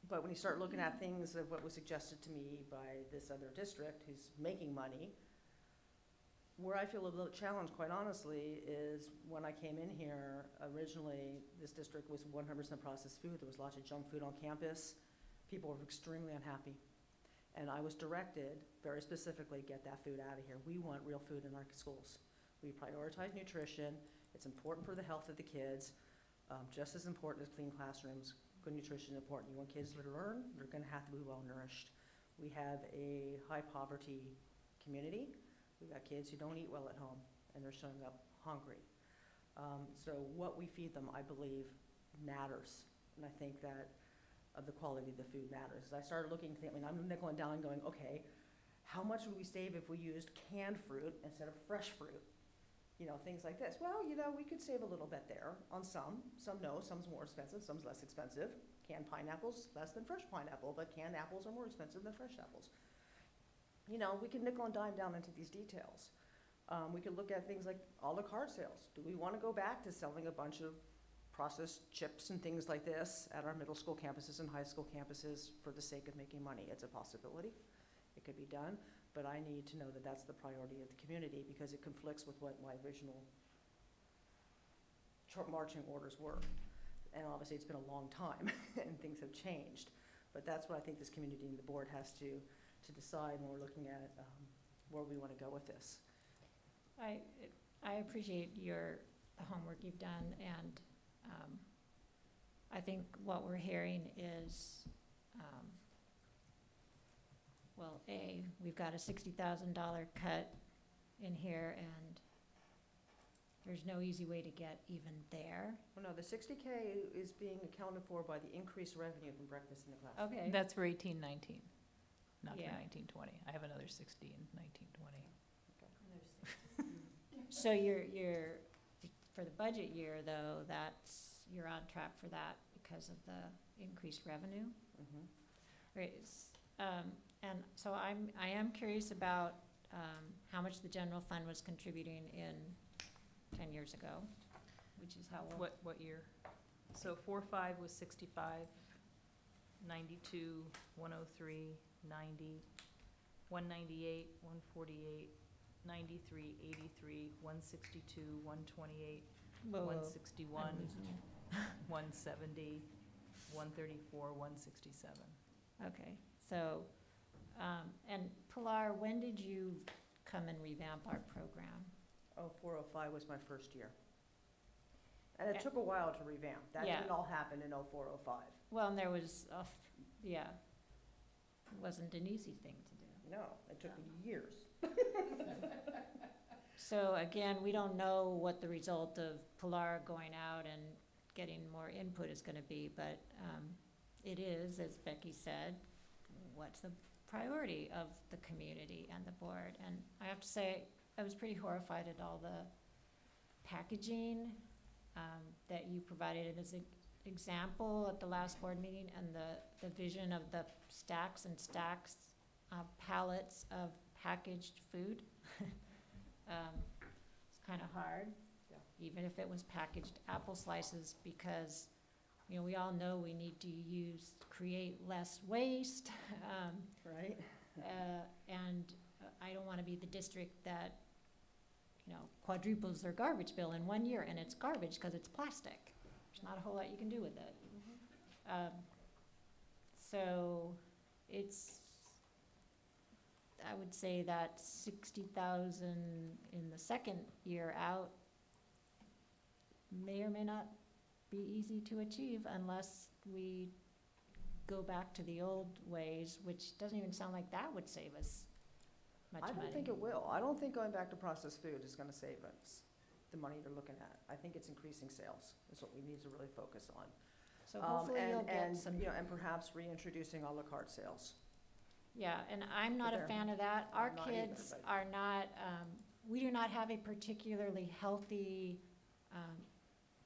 But when you start looking at things of what was suggested to me by this other district who's making money, where I feel a little challenged, quite honestly, is when I came in here, originally, this district was 100% processed food. There was lots of junk food on campus. People were extremely unhappy. And I was directed, very specifically, get that food out of here. We want real food in our schools. We prioritize nutrition. It's important for the health of the kids, just as important as clean classrooms. Good nutrition is important. You want kids to learn, they're gonna have to be well-nourished. We have a high-poverty community. We've got kids who don't eat well at home, and they're showing up hungry. So what we feed them, I believe, matters. And I think that the quality of the food matters. As I started looking, I'm nickel and diming going, okay, how much would we save if we used canned fruit instead of fresh fruit? You know, things like this. Well, you know, we could save a little bit there on some no, some's more expensive, some's less expensive. Canned pineapples, less than fresh pineapple, but canned apples are more expensive than fresh apples. You know, we can nickel and dime down into these details. We could look at things like a la carte sales. Do we want to go back to selling a bunch of processed chips and things like this at our middle school campuses and high school campuses for the sake of making money? It's a possibility. It could be done, but I need to know that that's the priority of the community because it conflicts with what my original marching orders were. And obviously it's been a long time and things have changed. But that's what I think this community and the board has to decide when we're looking at where we want to go with this. I appreciate the homework you've done, and I think what we're hearing is, well, we've got a $60,000 cut in here, and there's no easy way to get even there. Well, no, the 60K is being accounted for by the increased revenue from breakfast in the classroom. Okay. That's for 18-19, not for Yeah. 19-20. I have another 60 in 19-20. So you're, for the budget year though, you're on track for that because of the increased revenue? Mhm. Right, and so I am curious about how much the general fund was contributing in 10 years ago, which is how we'll. What year? So 4-5 was 65, 92, 103, 90, 198, 148, 93, 83, 162, 128, Whoa, whoa, 161, I'm losing you. 170, 134, 167. Okay, so, and Pilar, when did you come and revamp our program? 0405 was my first year. And it Yeah. took a while to revamp. That Yeah. didn't all happen in 0405. Well, and there was, yeah, it wasn't an easy thing to do. No, it took years. So again, we don't know what the result of Pilar going out and getting more input is gonna be, but it is, as Becky said, what's the priority of the community and the board? And I have to say, I was pretty horrified at all the packaging that you provided as an example at the last board meeting, and the vision of the stacks and stacks of pallets of packaged food. It's kind of hard, Yeah. even if it was packaged apple slices, because, you know, we all know we need to create less waste. Right? And I don't want to be the district that, you know, quadruples their garbage bill in 1 year, and it's garbage because it's plastic. There's not a whole lot you can do with it. So it's, I would say that 60,000 in the second year out may or may not be easy to achieve unless we go back to the old ways, which doesn't even sound like that would save us much I money. don't think it will. I don't think going back to processed food is gonna save us the money you're looking at. I think it's increasing sales is what we need to really focus on. So hopefully you'll get And, some, you know, and perhaps reintroducing à la carte sales. yeah, and I'm not But a they're- fan of that. Our I'm not either, kids but- are not, we do not have a particularly healthy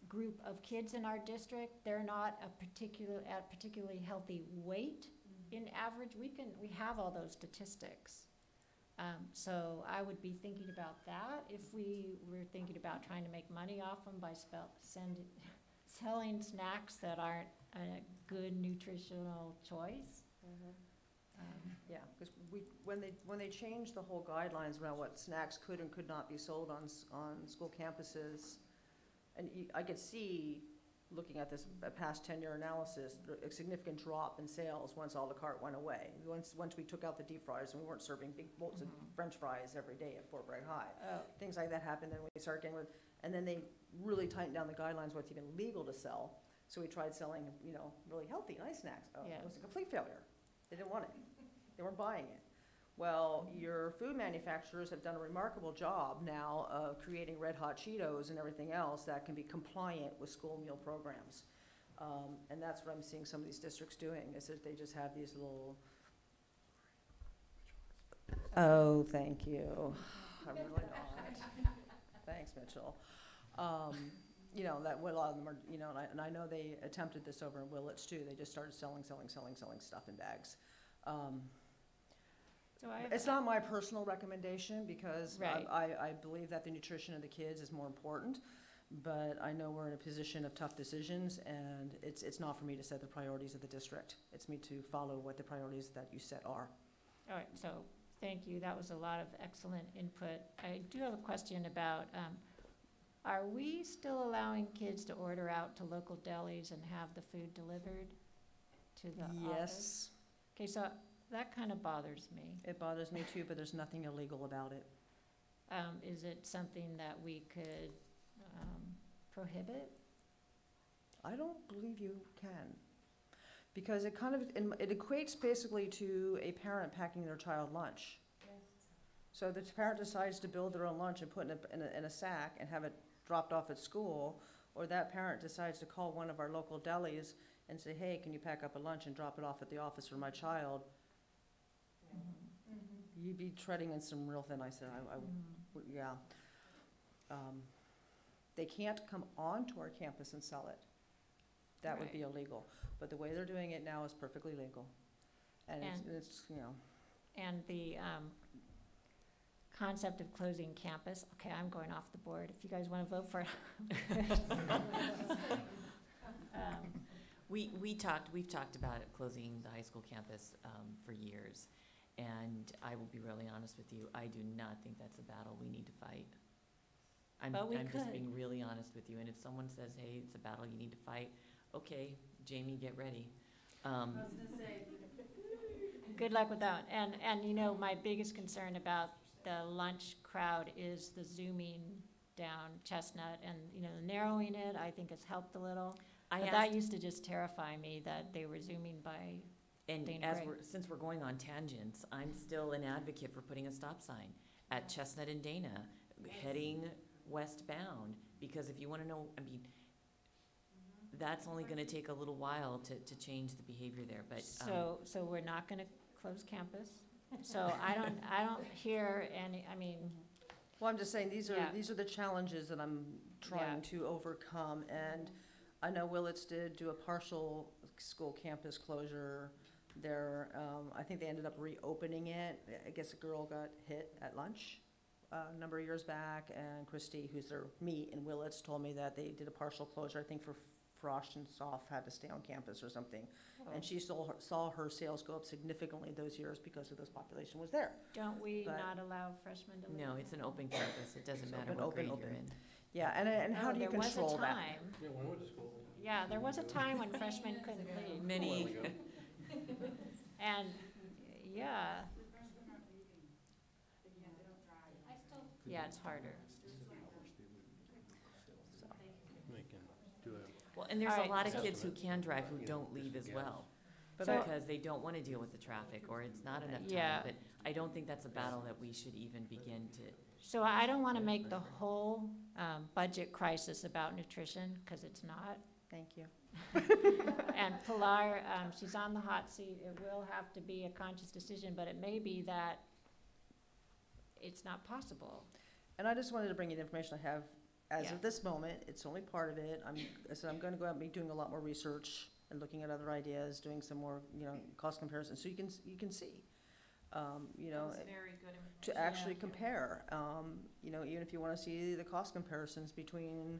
group of kids in our district. They're not at particularly healthy weight in average. We have all those statistics. So I would be thinking about that if we were thinking about trying to make money off them by selling snacks that aren't a good nutritional choice. Yeah, because when they changed the whole guidelines around what snacks could and could not be sold on school campuses, and I could see, looking at this past 10-year analysis, a significant drop in sales once a la carte went away. Once we took out the deep fryers and we weren't serving big bowls of French fries every day at Fort Bragg High. Oh, Things like that happened, then we started getting rid, and then they really tightened down the guidelines what's even legal to sell. So we tried selling, really healthy, nice snacks. Oh, Yeah. it was a complete failure. They didn't want it. They weren't buying it. Well, your food manufacturers have done a remarkable job now of creating Red Hot Cheetos and everything else that can be compliant with school meal programs. And that's what I'm seeing some of these districts doing, is that they just have these little. Oh, thank you. I'm really not. Thanks, Mitchell. That a lot of them are, and I know they attempted this over in Willits too. They just started selling stuff in bags. So It's not my personal recommendation, because Right. I believe that the nutrition of the kids is more important, but I know we're in a position of tough decisions, and it's not for me to set the priorities of the district. It's me to follow what the priorities that you set are. All right, so thank you. That was a lot of excellent input. I do have a question about, are we still allowing kids to order out to local delis and have the food delivered to the office? Yes, Okay, so that kind of bothers me. it bothers me too, but there's nothing illegal about it. Is it something that we could prohibit? I don't believe you can, because it it equates basically to a parent packing their child lunch. So the parent decides to build their own lunch and put it in a sack and have it dropped off at school, or that parent decides to call one of our local delis and say, hey, can you pack up a lunch and drop it off at the office for my child? You'd be treading in some real thin ice. Yeah. They can't come onto our campus and sell it. That would be illegal. But the way they're doing it now is perfectly legal. And it's. And the concept of closing campus, okay, I'm going off the board. If you guys want to vote for it. We've talked about closing the high school campus for years. And I will be really honest with you, I do not think that's a battle we need to fight. I'm just being really honest with you, and if someone says, hey, it's a battle you need to fight, okay, Jamie, get ready. Good luck with that. And my biggest concern about the lunch crowd is the zooming down Chestnut, and, narrowing it, I think has helped a little. But that used to just terrify me, that they were zooming by. And Dana Gray. since we're going on tangents, I'm still an advocate for putting a stop sign at Chestnut and Dana, heading westbound, because if you want to know, that's only going to take a little while to change the behavior there. But So we're not going to close campus. So I don't hear any. Well, I'm just saying, these Yeah. are the challenges that I'm trying to overcome. And I know Willits did do a partial school campus closure there. I think they ended up reopening it. I guess a girl got hit at lunch a number of years back, and Christy, who's their meet in Willits, told me that they did a partial closure, I think for Frost and Soft had to stay on campus or something. And she saw her sales go up significantly those years because of this population was there. Don't we But- not allow freshmen to leave? no, it's an open campus. It doesn't matter what open, grade open. you're in. Yeah, and how do you control that? Yeah, when I went to school. Yeah, there was a time when freshmen couldn't leave. Many, And, yeah. Yeah, it's harder. They can do it. well, and there's All a right. lot of kids who can drive who don't leave as well. So- Because they don't want to deal with the traffic, or it's not enough time. Yeah. But I don't think that's a battle that we should even begin to. So I don't want to make the whole budget crisis about nutrition, because it's not. Thank you. And Pilar, she's on the hot seat. It will have to be a conscious decision, but it may be that it's not possible. And I just wanted to bring you the information I have as Yeah. of this moment. It's only part of it. I'm going to go out and be doing a lot more research and looking at other ideas, doing some more, cost comparisons, so you can see, That's very good information. to actually compare. Even if you want to see the cost comparisons between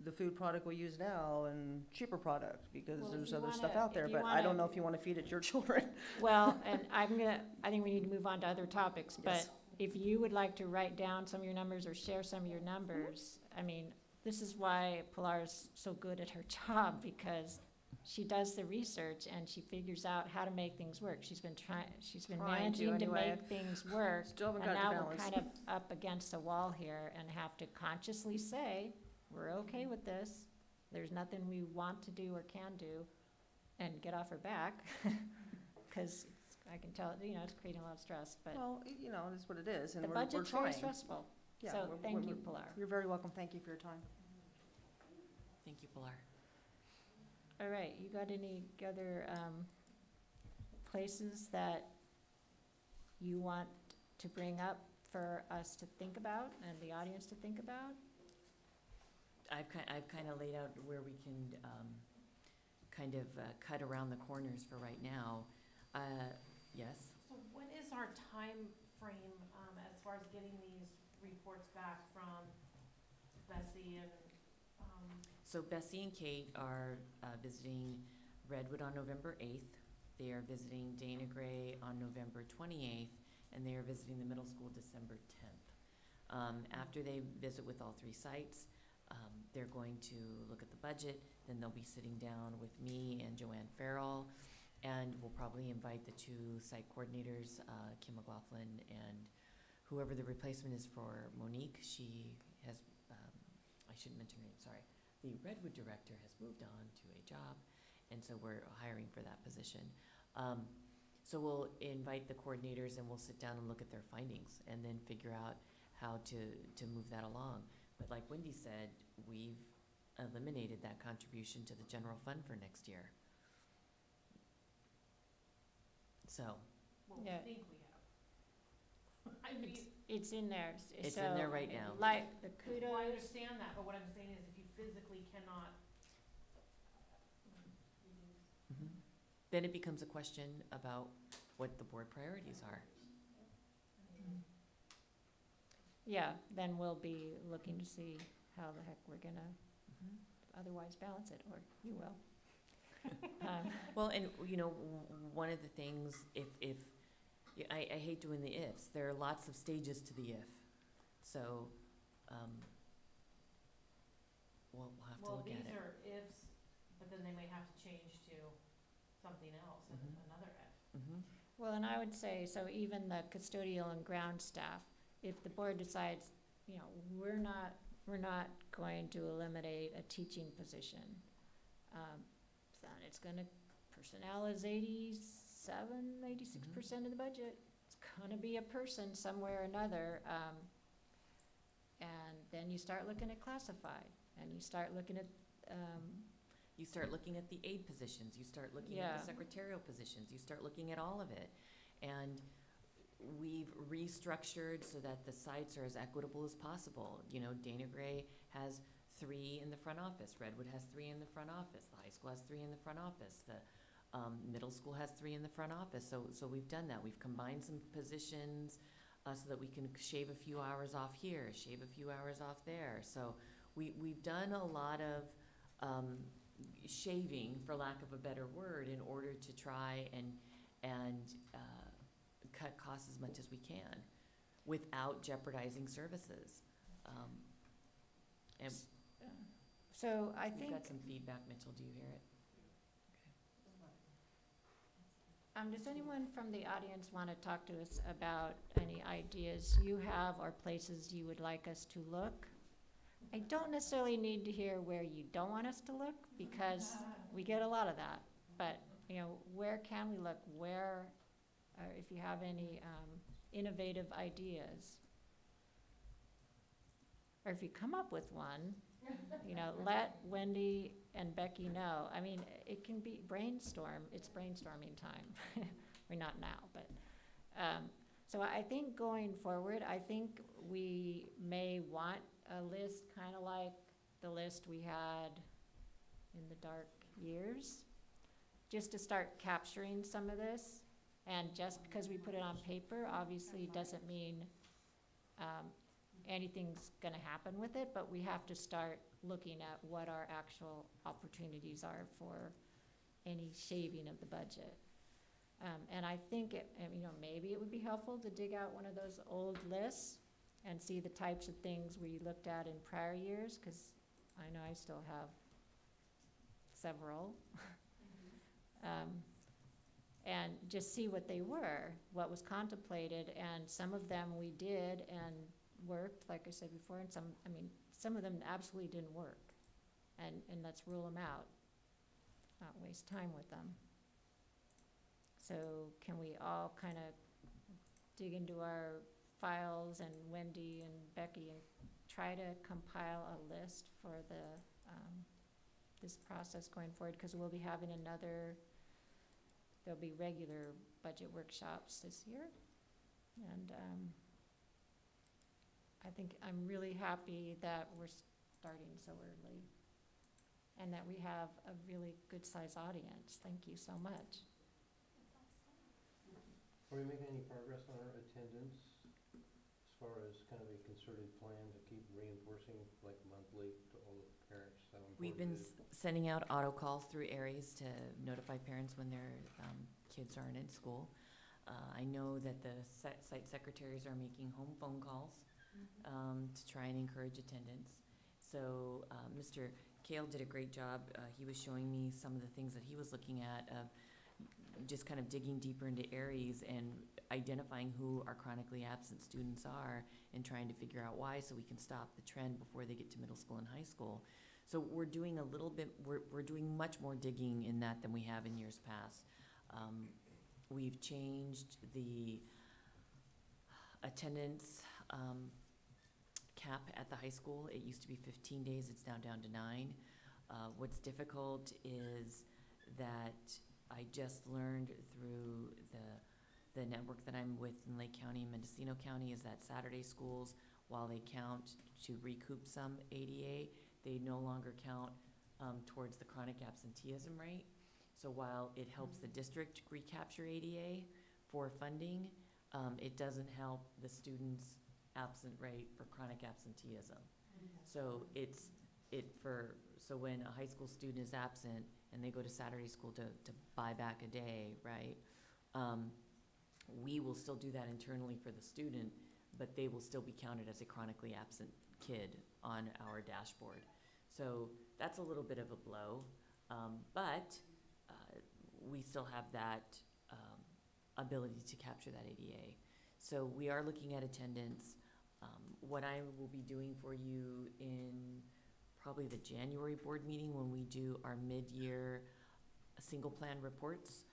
the food product we use now and cheaper product, because Well, if there's you other stuff wanna- out there, if you but I don't wanna- know if you wanna feed it to your children. Well, and I think we need to move on to other topics, but Yes. if you would like to write down some of your numbers or share some of your numbers, I mean, this is why Pilar is so good at her job, because she does the research and she figures out how to make things work. She's been Trying to managing to anyway. make things work. Still haven't And got it now we're balanced. kind of up against a wall here and have to consciously say, we're okay with this. There's nothing we want to do or can do, and get off her back. Because I can tell, it's creating a lot of stress, but Well, you know, it is what it is, and the we're budget's very trying. stressful. Yeah, So we're- thank you, we're- Pilar. You're very welcome, thank you for your time. Thank you, Pilar. All right, you got any other places that you want to bring up for us to think about and the audience to think about? I've kind of laid out where we can kind of cut around the corners for right now. Yes? So what is our time frame, as far as getting these reports back from Bessie and, So Bessie and Kate are visiting Redwood on November 8th. They are visiting Dana Gray on November 28th, and they are visiting the middle school December 10th. After they visit with all 3 sites, they're going to look at the budget, then they'll be sitting down with me and Joanne Farrell, and we'll probably invite the 2 site coordinators, Kim McLaughlin and whoever the replacement is for Monique. She has, I shouldn't mention her name, sorry. The Redwood director has moved on to a job, and so we're hiring for that position. So we'll invite the coordinators and we'll sit down and look at their findings and then figure out how to move that along. But like Wendy said, we've eliminated that contribution to the general fund for next year. So, well, we Yeah. think we have. I mean, It's in there. It's in there right now. Like the well, I kudos, understand that, but what I'm saying is if you physically cannot. then it becomes a question about what the board priorities are. yeah, then we'll be looking to see how the heck we're gonna otherwise balance it, or you will. Well, and, one of the things, I hate doing the ifs. There are lots of stages to the if. So, we'll have to Well, look at these it. are ifs, but then they may have to change to something else and another if. Mhm. Well, and I would say, so even the custodial and ground staff, if the board decides, we're not going to eliminate a teaching position, then it's gonna, personnel is 86% of the budget. It's gonna be a person somewhere or another, and then you start looking at classified, and you start looking at, You start looking at the aid positions, you start looking at Yeah. the secretarial positions, you start looking at all of it. And we've restructured so that the sites are as equitable as possible. Dana Gray has 3 in the front office, Redwood has 3 in the front office, the high school has 3 in the front office, the middle school has 3 in the front office. So we've done that. We've combined some positions so that we can shave a few hours off here, shave a few hours off there. So we've done a lot of shaving, for lack of a better word, in order to try and cut costs as much as we can without jeopardizing services. And so I we've think, got some feedback. Mitchell, do you hear it? does anyone from the audience want to talk to us about any ideas you have or places you would like us to look? I don't necessarily need to hear where you don't want us to look, because we get a lot of that. But, where can we look? Where, if you have any innovative ideas. Or if you come up with one, let Wendy and Becky know. I mean, it can be it's brainstorming time. We're not now, but, so I think going forward, I think we may want a list kind of like the list we had in the dark years, just to start capturing some of this. And just because we put it on paper, obviously doesn't mean anything's gonna happen with it, but we have to start looking at what our actual opportunities are for any shaving of the budget. And I think, maybe it would be helpful to dig out one of those old lists and see the types of things we looked at in prior years, because I know I still have several. And just see what they were, what was contemplated, and some of them we did and worked, like I said before, and some of them absolutely didn't work. And let's rule them out, not waste time with them. So can we all kind of dig into our files, and Wendy and Becky, and try to compile a list for this process going forward? Because we'll be having there'll be regular budget workshops this year. And I think I'm really happy that we're starting so early and that we have a really good size audience. Thank you so much. Are we making any progress on our attendance as far as kind of a concerted plan to keep reinforcing, like monthly, to all the parents how important We've been it is? sending out auto calls through Aries to notify parents when their kids aren't in school. I know that the site secretaries are making home phone calls to try and encourage attendance. So Mr. Kale did a great job. He was showing me some of the things that he was looking at, just kind of digging deeper into Aries and identifying who our chronically absent students are and trying to figure out why, so we can stop the trend before they get to middle school and high school. So we're doing a little bit, we're doing much more digging in that than we have in years past. We've changed the attendance cap at the high school. It used to be 15 days, it's now down to 9. What's difficult is that I just learned through the network that I'm with in Lake County and Mendocino County is that Saturday schools, while they count to recoup some ADA, they no longer count towards the chronic absenteeism rate. So while it helps the district recapture ADA for funding, it doesn't help the students' absent rate for chronic absenteeism. So so when a high school student is absent and they go to Saturday school to buy back a day, right? We will still do that internally for the student, but they will still be counted as a chronically absent kid on our dashboard. So that's a little bit of a blow, but we still have that ability to capture that ADA. So we are looking at attendance. What I will be doing for you in probably the January board meeting when we do our mid-year single plan reports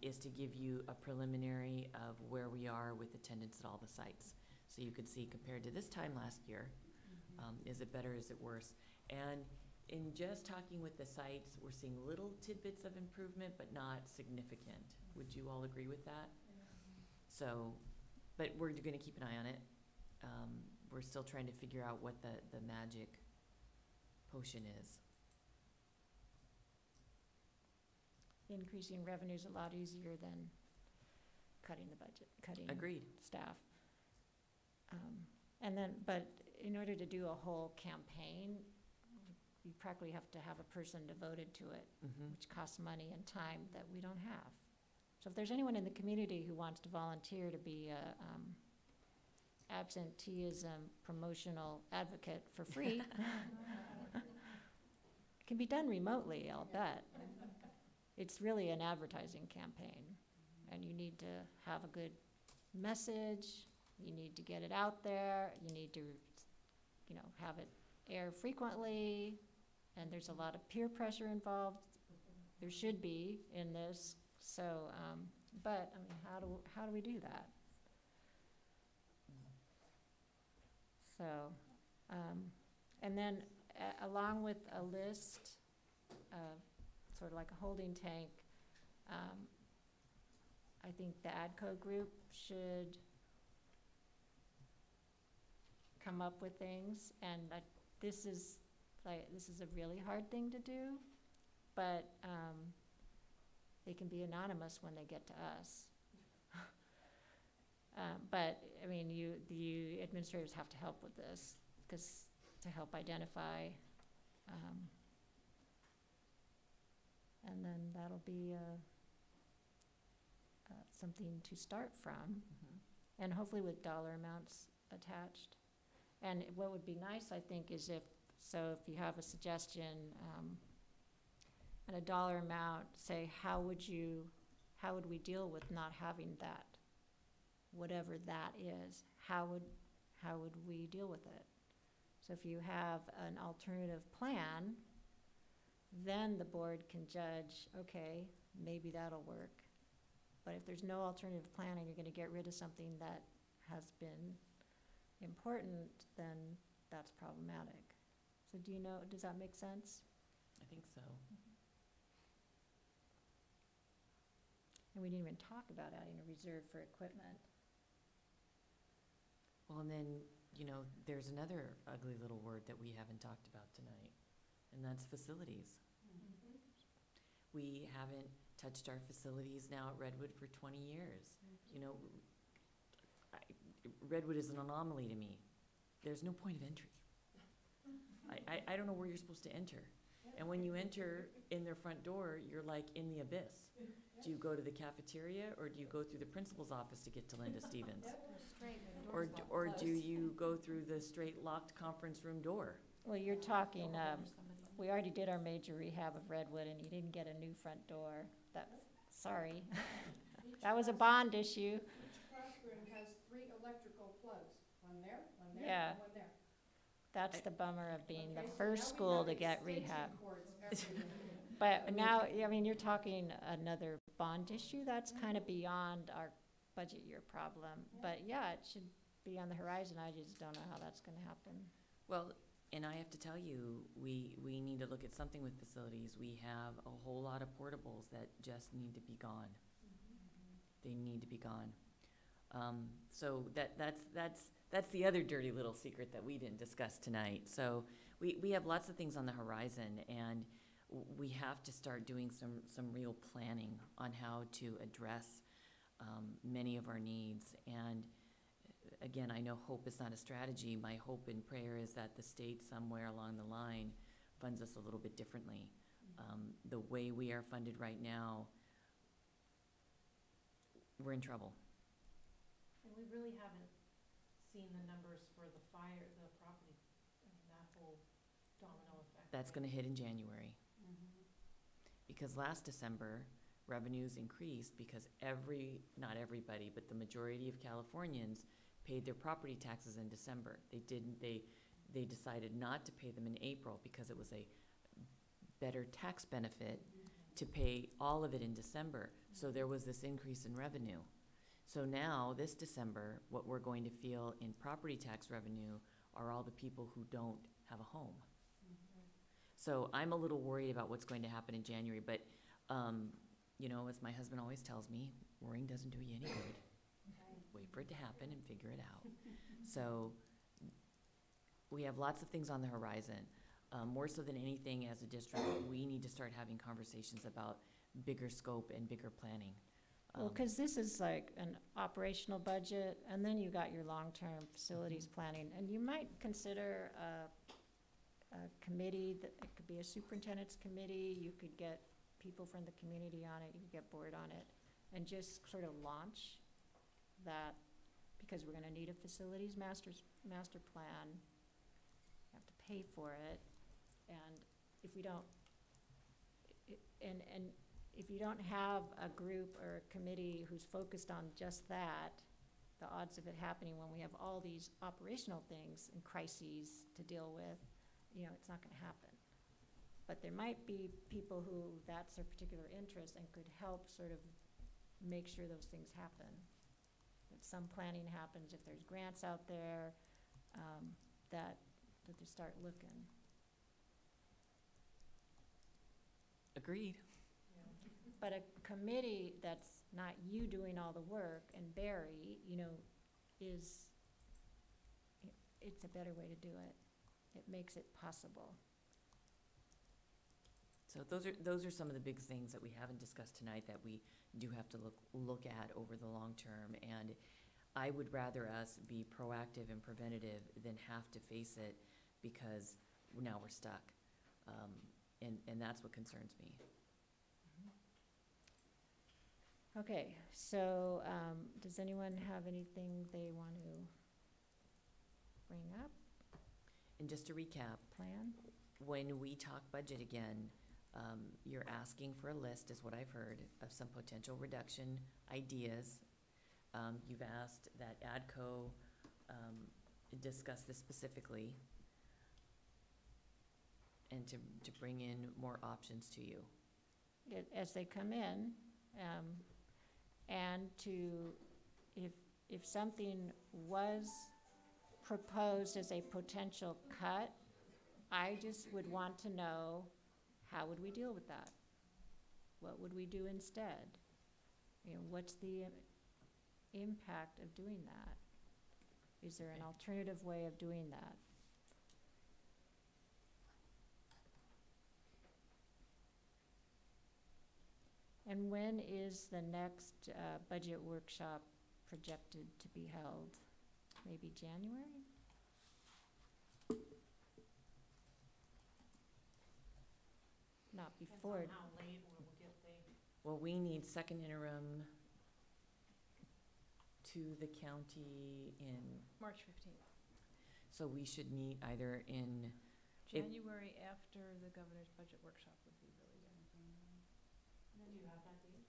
is to give you a preliminary of where we are with attendance at all the sites. So you could see compared to this time last year, is it better, is it worse? And in just talking with the sites, we're seeing little tidbits of improvement, but not significant. Would you all agree with that? So, but we're gonna keep an eye on it. We're still trying to figure out what the magic potion is. Increasing revenue is a lot easier than cutting the budget, cutting Agreed. staff. But in order to do a whole campaign, you practically have to have a person devoted to it, which costs money and time that we don't have. So if there's anyone in the community who wants to volunteer to be a absenteeism promotional advocate for free, it can be done remotely, I'll bet. It's really an advertising campaign, and you need to have a good message, you need to get it out there, you need to, have it air frequently, and there's a lot of peer pressure involved. There should be in this, so, but, how do we do that? So, and then along with a list of sort of like a holding tank, I think the ADCO group should come up with things, and this is a really hard thing to do, but they can be anonymous when they get to us. But the administrators have to help with this, because to help identify that'll be, something to start from, and hopefully with dollar amounts attached. And what would be nice, I think, is if you have a suggestion, and a dollar amount, say, how would we deal with not having that? Whatever that is, how would we deal with it? So if you have an alternative plan, then the board can judge, okay, maybe that'll work. But if there's no alternative plan and you're gonna get rid of something that has been important, then that's problematic. So does that make sense? I think so. And we didn't even talk about adding a reserve for equipment. Well, and then, there's another ugly little word that we haven't talked about tonight, and that's facilities. We haven't touched our facilities now at Redwood for 20 years. Redwood is an anomaly to me. There's no point of entry. I don't know where you're supposed to enter. And when you enter in their front door, you're like in the abyss. Do you go to the cafeteria, or do you go through the principal's office to get to Linda Stevens? Or do you go through the straight locked conference room door? Well, you're talking, we already did our major rehab of Redwood, and you didn't get a new front door. Sorry. That was a bond issue. Each classroom has 3 electrical plugs, one there, one there, Yeah. and one there. That's the bummer of being the Okay, so first now we school have to get extension rehab. cords everywhere. But now, you're talking another bond issue, that's kind of beyond our budget year problem. But yeah, it should be on the horizon, I just don't know how that's gonna happen. Well, and I have to tell you, we need to look at something with facilities. We have a whole lot of portables that just need to be gone. They need to be gone. So that's the other dirty little secret that we didn't discuss tonight. So we have lots of things on the horizon, and we have to start doing some real planning on how to address many of our needs. And again, I know hope is not a strategy. My hope and prayer is that the state somewhere along the line funds us a little bit differently. The way we are funded right now, we're in trouble. And we really haven't seen the numbers for the fire, the property, that whole domino effect. That's gonna hit in January. Because last December, revenues increased because not everybody, but the majority of Californians paid their property taxes in December. They decided not to pay them in April because it was a better tax benefit to pay all of it in December. So there was this increase in revenue. So now, this December, what we're going to feel in property tax revenue are all the people who don't have a home. So I'm a little worried about what's going to happen in January, but, as my husband always tells me, worrying doesn't do you any good. Wait for it to happen and figure it out. So we have lots of things on the horizon. More so than anything, as a district, we need to start having conversations about bigger scope and bigger planning. Well, because this is like an operational budget, and then you got your long-term facilities planning, and you might consider a committee, that it could be a superintendent's committee, you could get people from the community on it, you could get board on it, and just sort of launch that, because we're gonna need a facilities master plan, have to pay for it, and if we don't, and if you don't have a group or a committee who's focused on just that, the odds of it happening when we have all these operational things and crises to deal with, it's not gonna happen. But there might be people who that's their particular interest and could help sort of make sure those things happen. That some planning happens, if there's grants out there, that they start looking. Agreed. But a committee that's not you doing all the work and Barry, it's a better way to do it. It makes it possible. So those are some of the big things that we haven't discussed tonight that we do have to look at over the long term. And I would rather us be proactive and preventative than have to face it because now we're stuck. And that's what concerns me. Okay, so, does anyone have anything they want to bring up, And just to recap, plan? when we talk budget again, you're asking for a list, is what I've heard, of some potential reduction ideas. You've asked that ADCO discuss this specifically and to bring in more options to you. As they come in, and to, if something was proposed as a potential cut, I just would want to know, how would we deal with that? What would we do instead? You know, what's the impact of doing that? Is there an alternative way of doing that? And when is the next budget workshop projected to be held? Maybe January? Not before. Depends on how late we'll get the, Well, we need second interim to the county in, March 15th, so we should meet either in, If- January after the governor's budget workshop would be really good. do you have that date?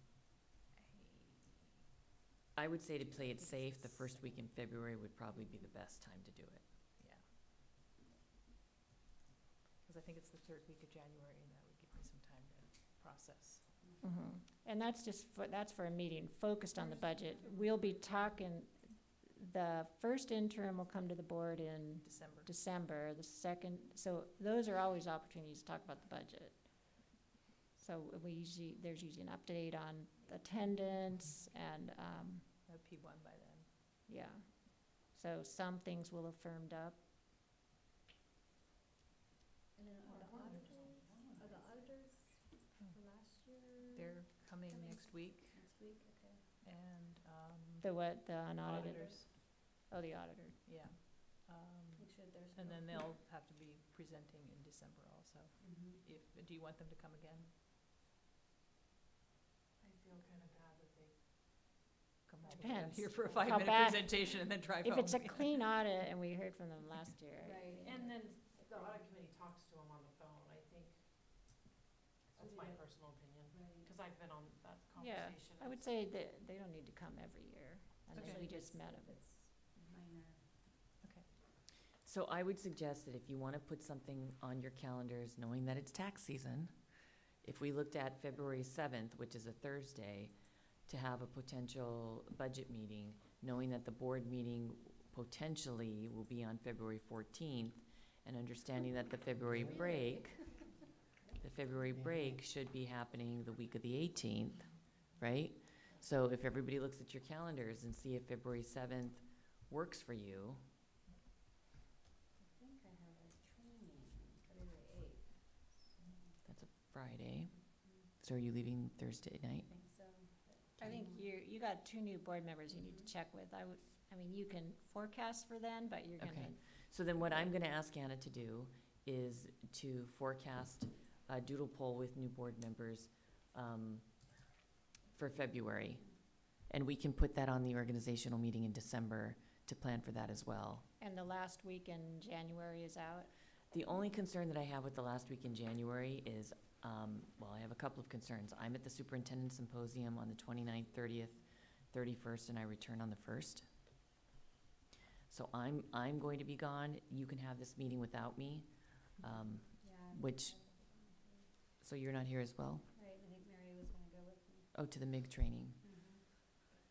I would say to play it safe, the first week in February would probably be the best time to do it. Yeah. Because I think it's the third week of January, and that would give me some time to process. Mhm. And that's just for, that's for a meeting focused on the budget. We'll be talking, the first interim will come to the board in December. December, the second, so those are always opportunities to talk about the budget. So there's usually an update on attendance and, That would be one by then. yeah. So some things will have firmed up. And then are the auditors for last year? They're coming next week, Next week, okay. and, The what, the unaudited? auditors, Oh, the auditor. yeah. Make sure there's. And then they'll have to be presenting in December also. Mm-hmm. Do you want them to come again? I feel kind of bad that they, Come all the way out Depends here for a how 5-minute bad- presentation and then drive home? If it's a clean audit, and we heard from them last year. Right. and then the audit committee talks to them on the phone, I think. That's my personal opinion, because I've been on that Yeah, conversation. I would say that they don't need to come every year, unless Okay. we just met them. Minor. So I would suggest that if you want to put something on your calendars, knowing that it's tax season, if we looked at February 7th, which is a Thursday, to have a potential budget meeting, knowing that the board meeting potentially will be on February 14th, and understanding that the February break should be happening the week of the 18th, right? So if everybody looks at your calendars and see if February 7th works for you, I think I have a training February 8th. that's a Friday. So are you leaving Thursday night? I think so. I think you got 2 new board members you need to check with. I mean, you can forecast for them, but you're gonna, Okay. So then what I'm gonna ask Anna to do is to forecast a doodle poll with new board members for February. And we can put that on the organizational meeting in December to plan for that as well. and the last week in January is out. The only concern that I have with the last week in January is, well, I have a couple of concerns. I'm at the superintendent symposium on the 29th, 30th, 31st, and I return on the 1st. So I'm going to be gone. You can have this meeting without me, Yeah. which, so you're not here as well? Right, I think Mary was gonna go with me. Oh, to the MIG training.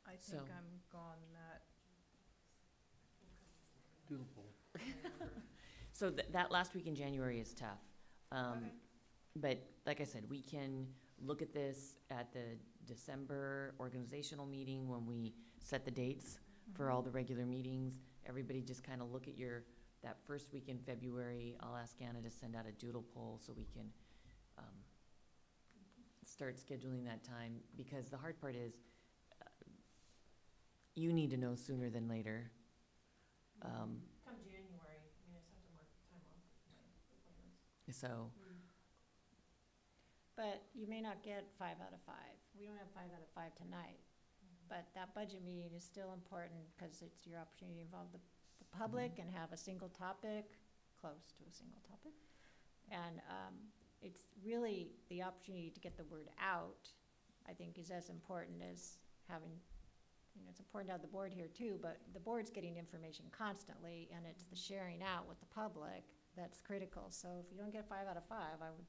I So- think I'm gone that. Doodle poll. So that last week in January is tough. Okay. But like I said, we can look at this at the December organizational meeting when we set the dates for all the regular meetings. Everybody just kind of look at that first week in February. I'll ask Anna to send out a doodle poll so we can start scheduling that time. Because the hard part is, you need to know sooner than later. Come January, I mean, I just have to mark time off my planners. So, but you may not get 5 out of 5. We don't have 5 out of 5 tonight. But that budget meeting is still important because it's your opportunity to involve the public and have a single topic, close to a single topic. And it's really the opportunity to get the word out, I think, is as important as having, it's important to have the board here too, but the board's getting information constantly, and it's the sharing out with the public that's critical. So if you don't get 5 out of 5, I would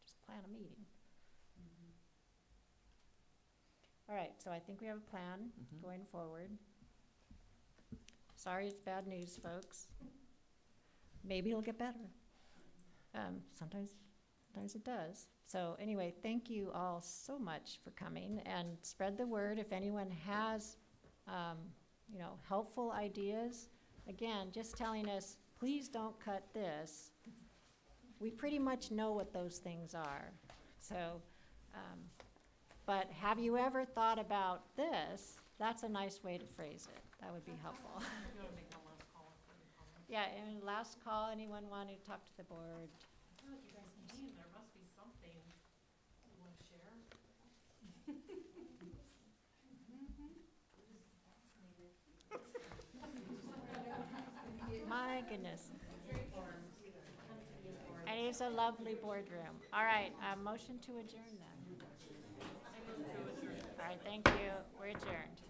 just plan a meeting. All right, so I think we have a plan going forward. Sorry, it's bad news, folks. Maybe it'll get better. Sometimes it does. So anyway, thank you all so much for coming, and spread the word if anyone has, helpful ideas. Again, just telling us, please don't cut this. We pretty much know what those things are. So, but have you ever thought about this? That's a nice way to phrase it. That would be helpful. You wanna make one last call for any comments? Yeah, and last call, anyone want to talk to the board? I feel like you guys mean, there must be something you wanna share. My goodness. And it's a lovely boardroom. All right, motion to adjourn then. All right, thank you. We're adjourned.